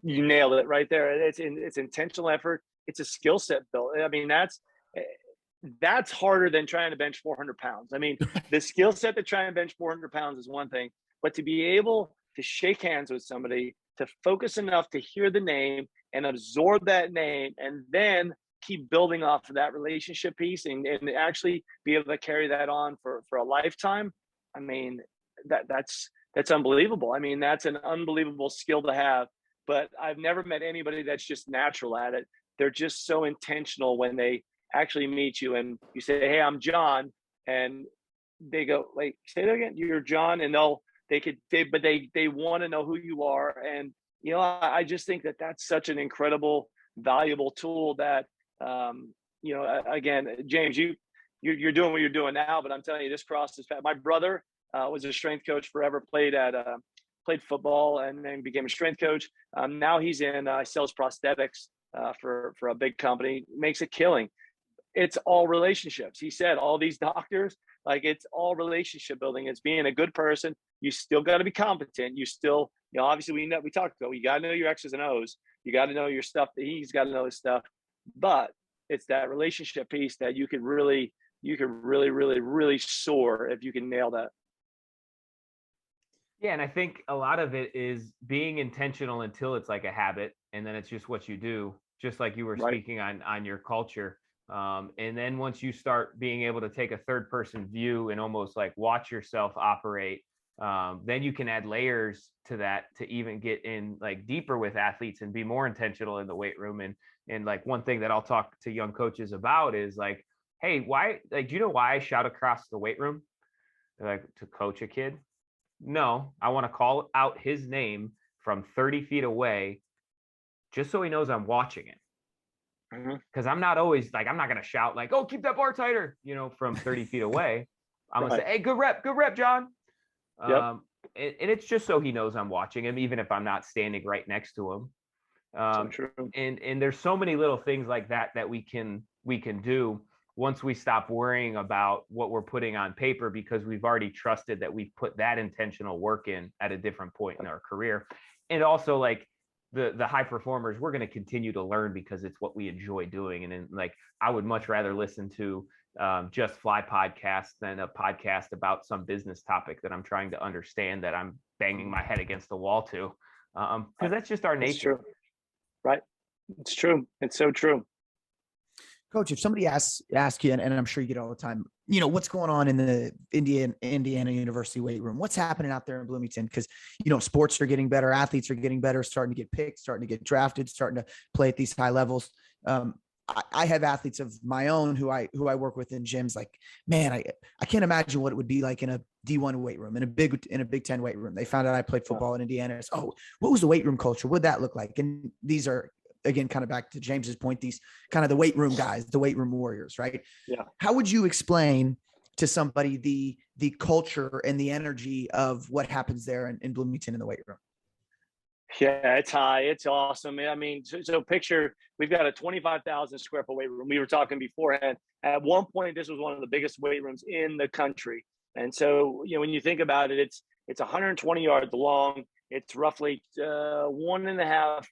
You nailed it right there. It's intentional effort. It's a skill set built. I mean, that's harder than trying to bench 400 pounds. I mean, the skill set to try and bench 400 pounds is one thing, but to be able to shake hands with somebody, to focus enough to hear the name and absorb that name, and then keep building off of that relationship piece and actually be able to carry that on for a lifetime. I mean, that's unbelievable. I mean, that's an unbelievable skill to have, but I've never met anybody that's just natural at it. They're just so intentional when they actually meet you and you say, hey, I'm John. And they go, like, say that again, you're John. And they want to know who you are. And, I just think that that's such an incredible, valuable tool that, again, James, you're doing what you're doing now, but I'm telling you, this process, my brother was a strength coach forever, played football and then became a strength coach. Now he's sells prosthetics for a big company, makes a killing. It's all relationships. He said all these doctors, like, it's all relationship building. It's being a good person. You still got to be competent. You still, obviously we talked about, you got to know your X's and O's. You got to know your stuff. He's got to know his stuff, but it's that relationship piece that you could really, really, really soar if you can nail that. Yeah. And I think a lot of it is being intentional until it's like a habit. And then it's just what you do, just like you were speaking on your culture. And then once you start being able to take a third person view and almost like watch yourself operate, then you can add layers to that to even get in like deeper with athletes and be more intentional in the weight room. And like one thing that I'll talk to young coaches about is like, hey, why, like, do you know why I shout across the weight room? Like, to coach a kid? No, I want to call out his name from 30 feet away just so he knows I'm watching it. Because I'm not always like, I'm not going to shout like, oh, keep that bar tighter, from 30 feet away. I'm going to say, hey, good rep, John. And it's just so he knows I'm watching him, even if I'm not standing right next to him. So true. And there's so many little things like that we can do once we stop worrying about what we're putting on paper, because we've already trusted that we've put that intentional work in at a different point in our career. And also, like, the high performers, we're going to continue to learn because it's what we enjoy doing. And then, like, I would much rather listen to Just Fly podcast than a podcast about some business topic that I'm trying to understand, that I'm banging my head against the wall to, because that's just our nature. True. Right. It's true. It's so true. Coach, if somebody asks you, and I'm sure you get it all the time, what's going on in the Indiana University weight room? What's happening out there in Bloomington? Because, sports are getting better. Athletes are getting better, starting to get picked, starting to get drafted, starting to play at these high levels. I have athletes of my own who I work with in gyms. Like, man, I can't imagine what it would be like in a D1 weight room, in a Big Ten weight room. They found out I played football in Indiana. It's, what was the weight room culture? What'd that look like? And these are, again, kind of back to James's point, these kind of the weight room guys, the weight room warriors, right? Yeah. How would you explain to somebody the culture and the energy of what happens there in Bloomington in the weight room? Yeah, it's high. It's awesome. I mean, so picture, we've got a 25,000 square foot weight room. We were talking beforehand. At one point, this was one of the biggest weight rooms in the country. And so, when you think about it, it's 120 yards long. It's roughly 1.5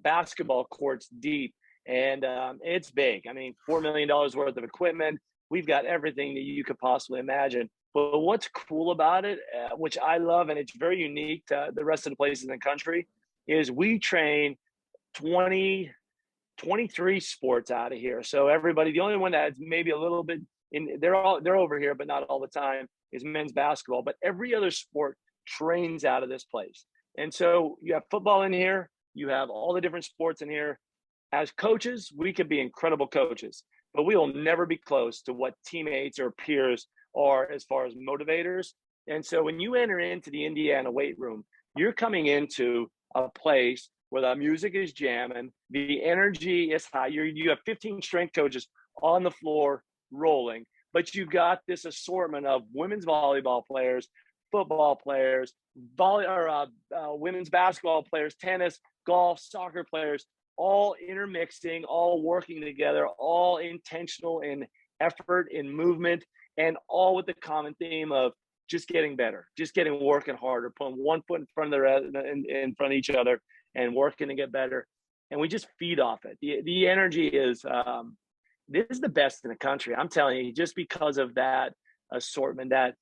basketball courts deep. And it's big. I mean, $4 million worth of equipment. We've got everything that you could possibly imagine. But what's cool about it, which I love, and it's very unique to the rest of the places in the country, is we train 23 sports out of here. So everybody, the only one that's maybe a little bit they're over here, but not all the time, is men's basketball. But every other sport trains out of this place. And so you have football in here, you have all the different sports in here. As coaches, we could be incredible coaches, but we will never be close to what teammates or peers are as far as motivators. And so when you enter into the Indiana weight room, you're coming into a place where the music is jamming, the energy is high. You have 15 strength coaches on the floor rolling, but you got this assortment of women's volleyball players, football players, women's basketball players, tennis, golf, soccer players, all intermixing, all working together, all intentional in effort, in movement, and all with the common theme of just getting better, just working harder, putting one foot in front of in front of each other and working to get better. And we just feed off it. The energy is, this is the best in the country. I'm telling you, just because of that assortment, that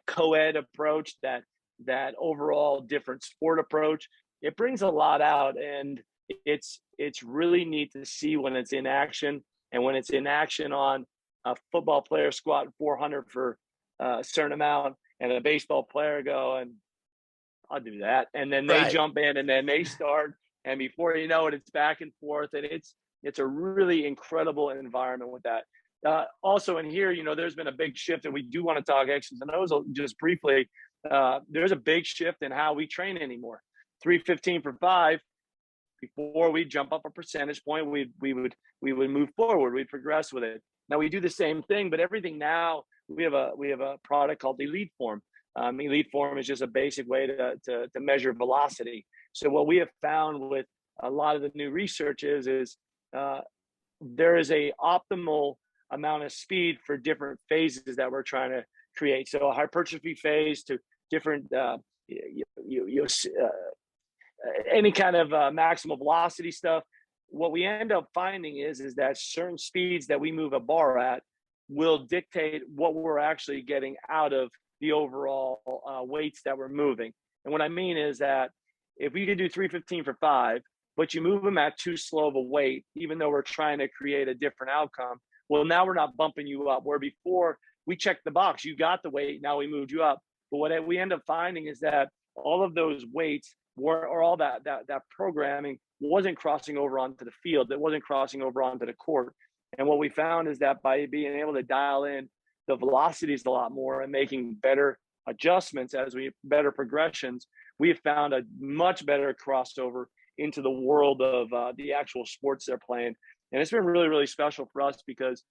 co-ed approach, that overall different sport approach, it brings a lot out. And it's really neat to see when it's in action, and when it's in action on a football player squatting 400 for a certain amount, and a baseball player going, I'll do that. And then they jump in, and then they start. And before you know it, it's back and forth. And it's a really incredible environment with that. Also in here, there's been a big shift, and we do want to talk X's and O's just briefly. There's a big shift in how we train anymore. 315 for 5. Before we jump up a percentage point, we would move forward. We'd progress with it. Now we do the same thing, but everything now, we have a product called Elite Form. Elite Form is just a basic way to measure velocity. So what we have found with a lot of the new research is there is a optimal amount of speed for different phases that we're trying to create. So a hypertrophy phase to different any kind of maximal velocity stuff. What we end up finding is that certain speeds that we move a bar at will dictate what we're actually getting out of the overall weights that we're moving. And what I mean is that if we could do 315 for 5, but you move them at too slow of a weight, even though we're trying to create a different outcome, well, now we're not bumping you up. Where before we checked the box, you got the weight, now we moved you up. But what we end up finding is that all of those weights or all that programming wasn't crossing over onto the field. It wasn't crossing over onto the court. And what we found is that by being able to dial in the velocities a lot more and making better adjustments better progressions, we have found a much better crossover into the world of the actual sports they're playing. And it's been really, really special for us because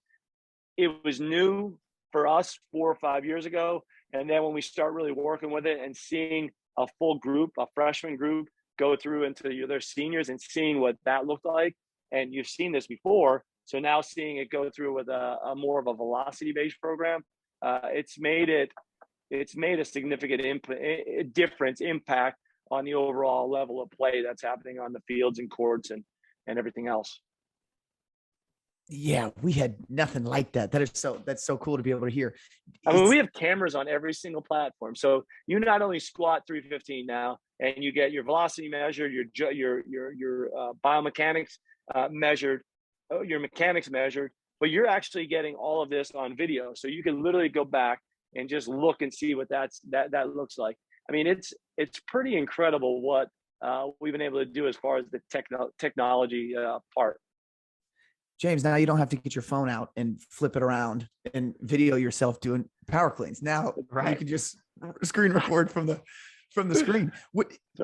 it was new for us 4 or 5 years ago. And then when we start really working with it and seeing a full group, a freshman group, go through into their seniors and seeing what that looked like, and you've seen this before, so now seeing it go through with a more of a velocity-based program, it's made a significant impact on the overall level of play that's happening on the fields and courts and everything else. Yeah, we had nothing like that. That's so cool to be able to hear. I mean, we have cameras on every single platform. So you not only squat 315 now, and you get your velocity measured, your biomechanics measured, your mechanics measured, but you're actually getting all of this on video. So you can literally go back and just look and see what that looks like. I mean, it's pretty incredible what we've been able to do as far as the technology part. James, now you don't have to get your phone out and flip it around and video yourself doing power cleans. Now you can just screen record from the screen.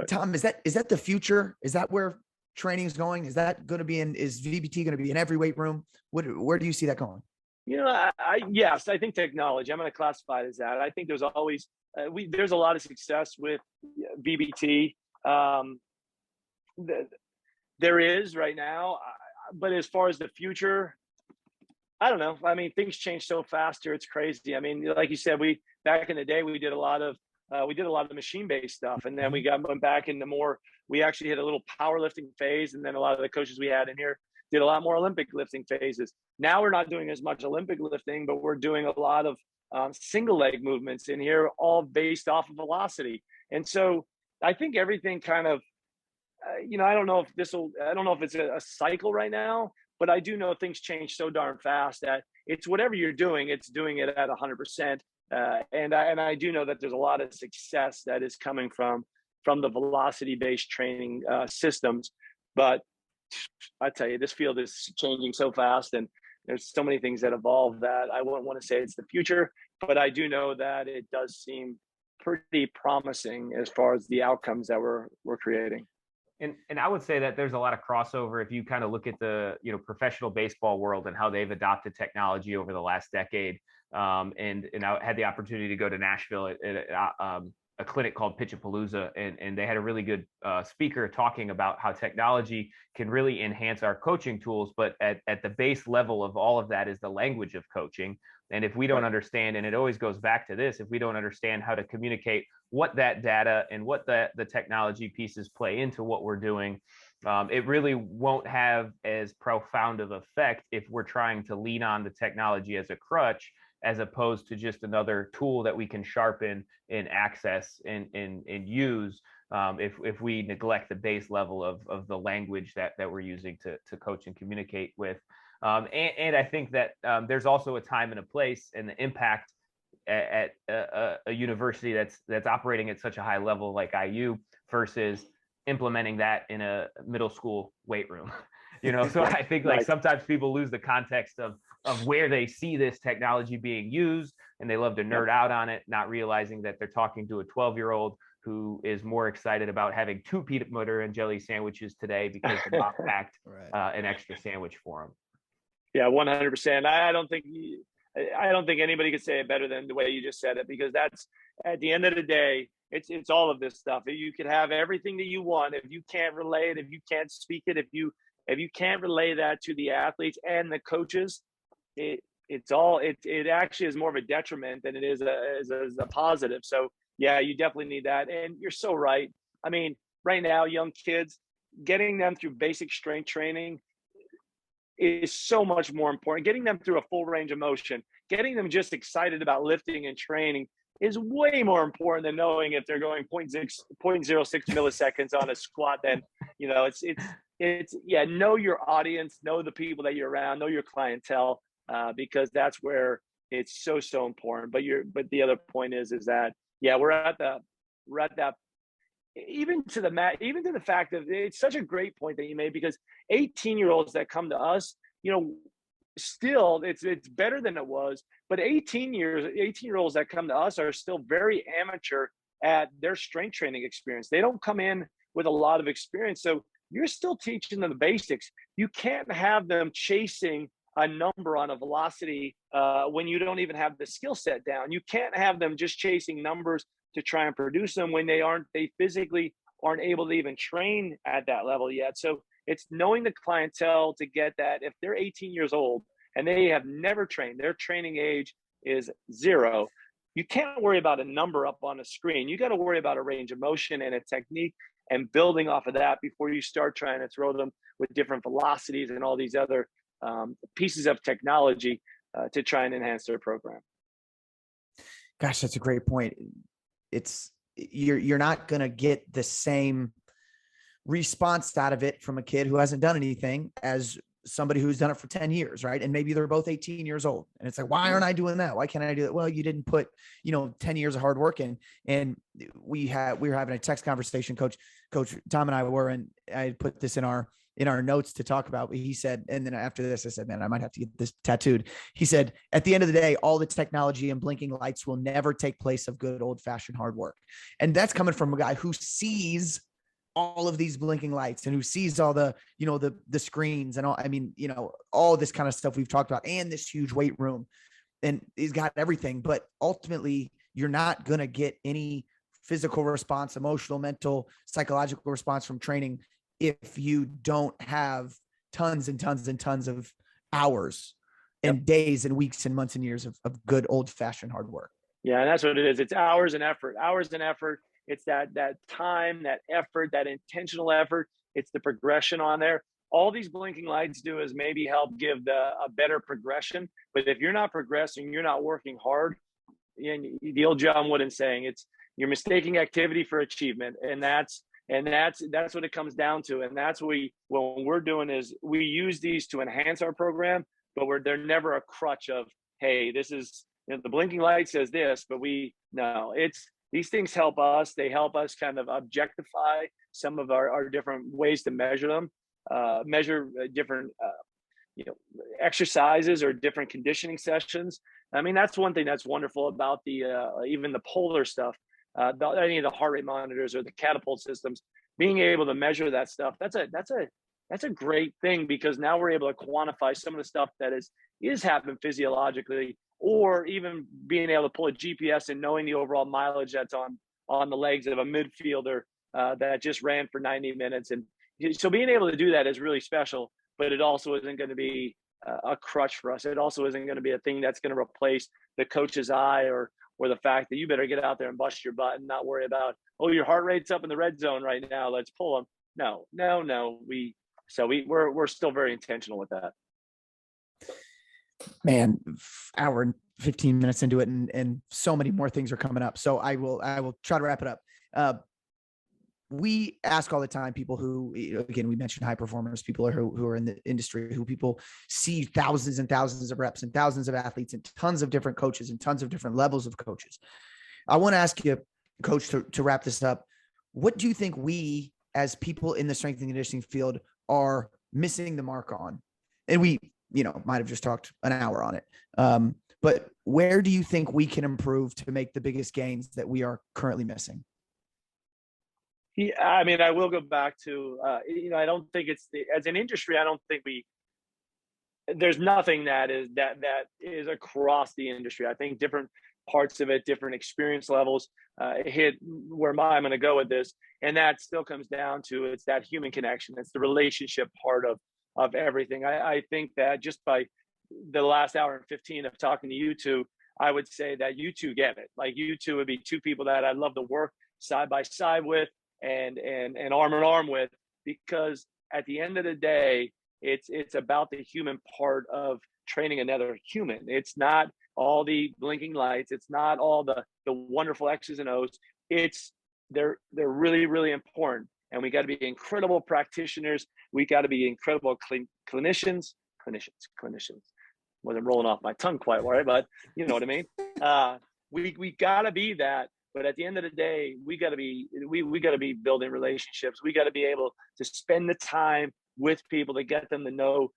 Tom, is that the future? Is that where training is going? Is that going to be is VBT going to be in every weight room? Where do you see that going? Yes, I think technology, I'm going to classify it as that. I think there's always, there's a lot of success with VBT. There is right now, but as far as the future, I don't know. I mean, things change so fast here. It's crazy. I mean, like you said, back in the day, we did a lot of machine-based stuff. And then we went back into we actually had a little powerlifting phase. And then a lot of the coaches we had in here did a lot more Olympic lifting phases. Now we're not doing as much Olympic lifting, but we're doing a lot of single leg movements in here, all based off of velocity. And so I think everything kind of, I don't know if it's a cycle right now, but I do know things change so darn fast that it's whatever you're doing, it's doing it at 100%. And I do know that there's a lot of success that is coming from the velocity-based training systems. But I tell you, this field is changing so fast, and there's so many things that evolve that I wouldn't want to say it's the future, but I do know that it does seem pretty promising as far as the outcomes that we're creating. And I would say that there's a lot of crossover if you kind of look at the professional baseball world and how they've adopted technology over the last decade. And I had the opportunity to go to Nashville at a clinic called Pitchapalooza, and they had a really good speaker talking about how technology can really enhance our coaching tools, but at the base level of all of that is the language of coaching. And if we don't understand, and it always goes back to this, if we don't understand how to communicate what that data and what the technology pieces play into what we're doing, it really won't have as profound of effect if we're trying to lean on the technology as a crutch, as opposed to just another tool that we can sharpen and access and use if we neglect the base level of the language that we're using to coach and communicate with. And I think that there's also a time and a place and the impact at a university that's operating at such a high level like IU versus implementing that in a middle school weight room. So I think sometimes people lose the context of where they see this technology being used, and they love to nerd out on it, not realizing that they're talking to a 12-year-old who is more excited about having 2 peanut butter and jelly sandwiches today because the mom packed an extra sandwich for him. Yeah, 100%. I don't think anybody could say it better than the way you just said it, because that's, at the end of the day, it's all of this stuff. You could have everything that you want. If you can't relay it, if you can't speak it, if you can't relay that to the athletes and the coaches, it actually is more of a detriment than it is a positive. So yeah, you definitely need that. And you're so right. I mean, right now, young kids, getting them through basic strength training is so much more important. Getting them through a full range of motion, getting them just excited about lifting and training is way more important than knowing if they're going 0.06 milliseconds on a squat. Then, know your audience, know the people that you're around, know your clientele, because that's where it's so important. But the other point is that, we're at that, even to the fact that it's such a great point that you made, because 18-year-olds that come to us, still it's better than it was, but 18-year-olds that come to us are still very amateur at their strength training experience. They don't come in with a lot of experience. So you're still teaching them the basics. You can't have them chasing a number on a velocity when you don't even have the skill set down. You can't have them just chasing numbers to try and produce them when they physically aren't able to even train at that level yet. So it's knowing the clientele to get that. If they're 18 years old and they have never trained, their training age is 0, you can't worry about a number up on a screen. You got to worry about a range of motion and a technique, and building off of that before you start trying to throw them with different velocities and all these other pieces of technology to try and enhance their program. Gosh, that's a great point. You're not going to get the same response out of it from a kid who hasn't done anything as somebody who's done it for 10 years, right? And maybe they're both 18 years old. And it's like, why aren't I doing that? Why can't I do it? Well, you didn't put, 10 years of hard work in. And we were having a text conversation, coach Tom and I were, and I put this in our notes to talk about. He said, and then after this, I said, man, I might have to get this tattooed. He said, at the end of the day, all the technology and blinking lights will never take place of good old fashioned hard work. And that's coming from a guy who sees all of these blinking lights and who sees all the, the screens and all, all this kind of stuff we've talked about, and this huge weight room, and he's got everything. But ultimately you're not going to get any physical response, emotional, mental, psychological response from training if you don't have tons and tons and tons of hours and days and weeks and months and years of good old fashioned hard work. Yeah. And that's what it is. It's hours and effort. It's that time, that effort, that intentional effort. It's the progression on there. All these blinking lights do is maybe help give a better progression. But if you're not progressing, you're not working hard. And the old John Wooden saying, you're mistaking activity for achievement. And that's what it comes down to. And that's what we're doing is we use these to enhance our program, but they're never a crutch of, hey, this is, the blinking light says this, but these things help us. They help us kind of objectify some of our different ways to measure them, measure different, exercises or different conditioning sessions. I mean, that's one thing that's wonderful about even the polar stuff, any of the heart rate monitors or the catapult systems, being able to measure that stuff. That's a great thing, because now we're able to quantify some of the stuff that is happening physiologically, or even being able to pull a GPS and knowing the overall mileage that's on the legs of a midfielder that just ran for 90 minutes. And so being able to do that is really special, but it also isn't going to be a crutch for us. It also isn't going to be a thing that's going to replace the coach's eye or the fact that you better get out there and bust your butt and not worry about, oh, your heart rate's up in the red zone right now, let's pull them. No. We're still very intentional with that. Man, hour and 15 minutes into it, and so many more things are coming up. So I will try to wrap it up. We ask all the time people who, again, we mentioned high performers, people who are in the industry, who people see thousands and thousands of reps and thousands of athletes and tons of different coaches and tons of different levels of coaches. I want to ask you, Coach, to wrap this up, what do you think we as people in the strength and conditioning field are missing the mark on? And we, might have just talked an hour on it. But where do you think we can improve to make the biggest gains that we are currently missing? Yeah, I mean, I will go back to, I don't think as an industry, I don't think there's nothing that is across the industry. I think different parts of it, different experience levels hit where I'm going to go with this. And that still comes down to, it's that human connection. It's the relationship part of everything. I think that just by the last hour and 15 of talking to you two, I would say that you two get it. Like, you two would be two people that I'd love to work side by side with and arm in arm with, because at the end of the day, it's about the human part of training another human. It's not all the blinking lights. It's not all the wonderful X's and O's. They're really, really important. And we got to be incredible practitioners. We got to be incredible clinicians. Wasn't rolling off my tongue quite right, but you know what I mean? We got to be that. But at the end of the day, we got to be building relationships. We got to be able to spend the time with people to get them to know,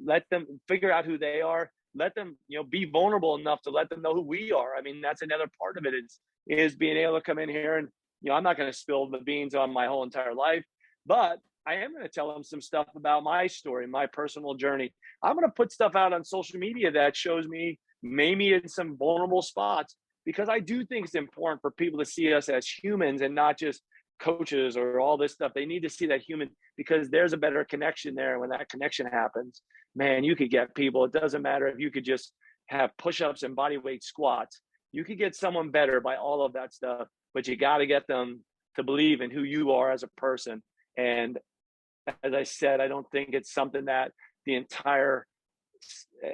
let them figure out who they are. Let them, be vulnerable enough to let them know who we are. I mean, that's another part of it is being able to come in here and, I'm not going to spill the beans on my whole entire life, but I am going to tell them some stuff about my story, my personal journey. I'm going to put stuff out on social media that shows me maybe in some vulnerable spots, because I do think it's important for people to see us as humans and not just coaches or all this stuff. They need to see that human, because there's a better connection there. And when that connection happens, man, you could get people. It doesn't matter if you could just have push-ups and body weight squats. You could get someone better by all of that stuff, but you got to get them to believe in who you are as a person. And as I said, I don't think it's something that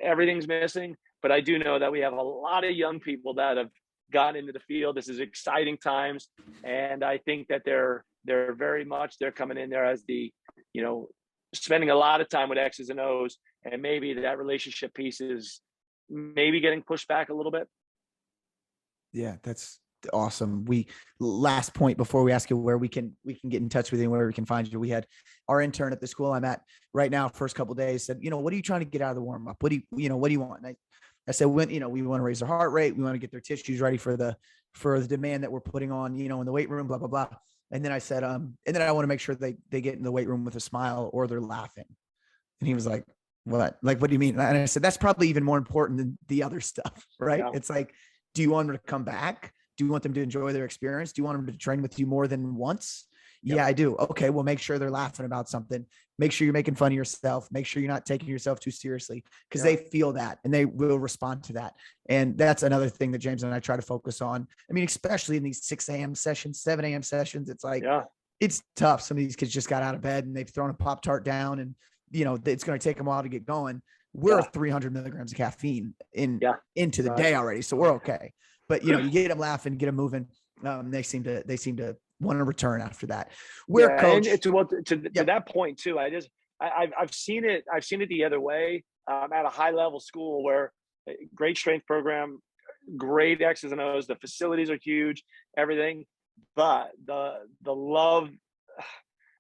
everything's missing, but I do know that we have a lot of young people that have gotten into the field. This is exciting times. And I think that they're very much, they're coming in there as the, spending a lot of time with X's and O's, and maybe that relationship piece is maybe getting pushed back a little bit. Yeah, that's awesome. Last point before we ask you where we can get in touch with you and where we can find you. We had our intern at the school I'm at right now, first couple of days, said, what are you trying to get out of the warm up? What do you want? And I said, we want to raise their heart rate. We want to get their tissues ready for the demand that we're putting on, in the weight room, blah, blah, blah. And then I said, and then I want to make sure they get in the weight room with a smile or they're laughing. And he was like, what? Like, what do you mean? And I said, that's probably even more important than the other stuff, right? Yeah. It's like, do you want them to come back? Do you want them to enjoy their experience? Do you want them to train with you more than once? Yep. Yeah, I do. Okay. Well, make sure they're laughing about something. Make sure you're making fun of yourself. Make sure you're not taking yourself too seriously, because they feel that and they will respond to that. And that's another thing that James and I try to focus on. I mean, especially in these 6 a.m. sessions, 7 a.m. sessions, it's like, it's tough. Some of these kids just got out of bed and they've thrown a Pop-Tart down, and, it's going to take them a while to get going. We're 300 milligrams of caffeine into the day already. So we're okay. But, you get them laughing, get them moving. They seem to want to return after that. Coach, and to that point too, I've seen it the other way. At a high level school where great strength program, great X's and O's, the facilities are huge, everything, but the love,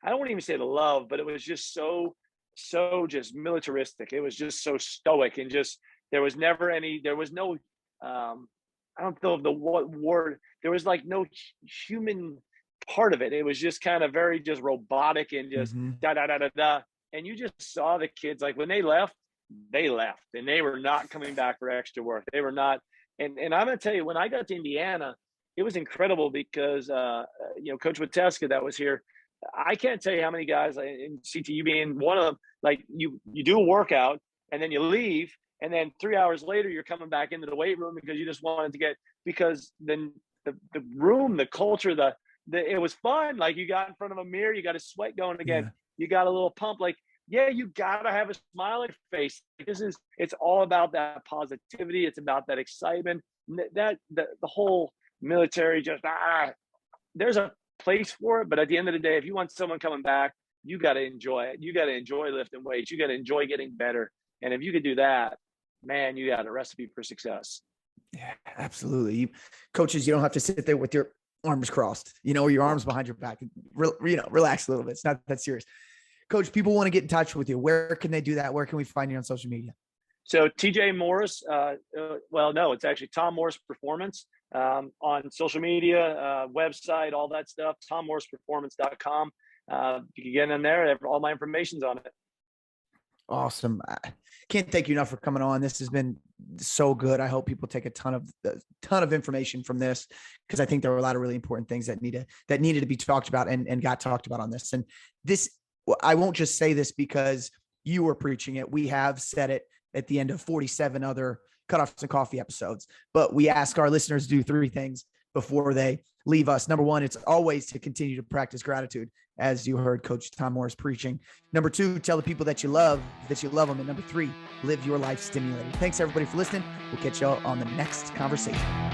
I don't want to even say the love, but it was just so just militaristic. It was just so stoic, and just there was no I don't know what word, there was like no human part of it. It was just kind of very just robotic and just da da da da da. And you just saw the kids, like when they left, and they were not coming back for extra work. They were not. And I'm going to tell you, when I got to Indiana, it was incredible because, Coach Witeska that was here, I can't tell you how many guys, in CTU being one of them, like you do a workout and then you leave, and then 3 hours later, you're coming back into the weight room because you just wanted to because then the room, the culture, it was fun. Like, you got in front of a mirror, you got a sweat going again. You got a little pump. Like, you got to have a smile on your face. It's all about that positivity. It's about that excitement. The whole military, there's a place for it. But at the end of the day, if you want someone coming back, you got to enjoy it. You got to enjoy lifting weights. You got to enjoy getting better. And if you could do that, man, you got a recipe for success. Yeah, absolutely. Coaches, you don't have to sit there with your arms crossed, or your arms behind your back. Relax a little bit. It's not that serious. Coach, people want to get in touch with you. Where can they do that? Where can we find you on social media? So TJ Morris, it's actually Tom Morris Performance on social media, website, all that stuff, tommorrisperformance.com. You can get in there. All my information's on it. Awesome. I can't thank you enough for coming on. This has been so good. I hope people take a ton of information from this, because I think there were a lot of really important things that needed to be talked about and got talked about on this. And this, I won't just say this because you were preaching it. We have said it at the end of 47 other Cutoffs and Coffee episodes, but we ask our listeners to do 3 things before they leave us. Number 1, it's always to continue to practice gratitude, as you heard Coach Tom Morris preaching. Number 2, tell the people that you love them. And number 3, live your life stimulated. Thanks everybody for listening. We'll catch y'all on the next conversation.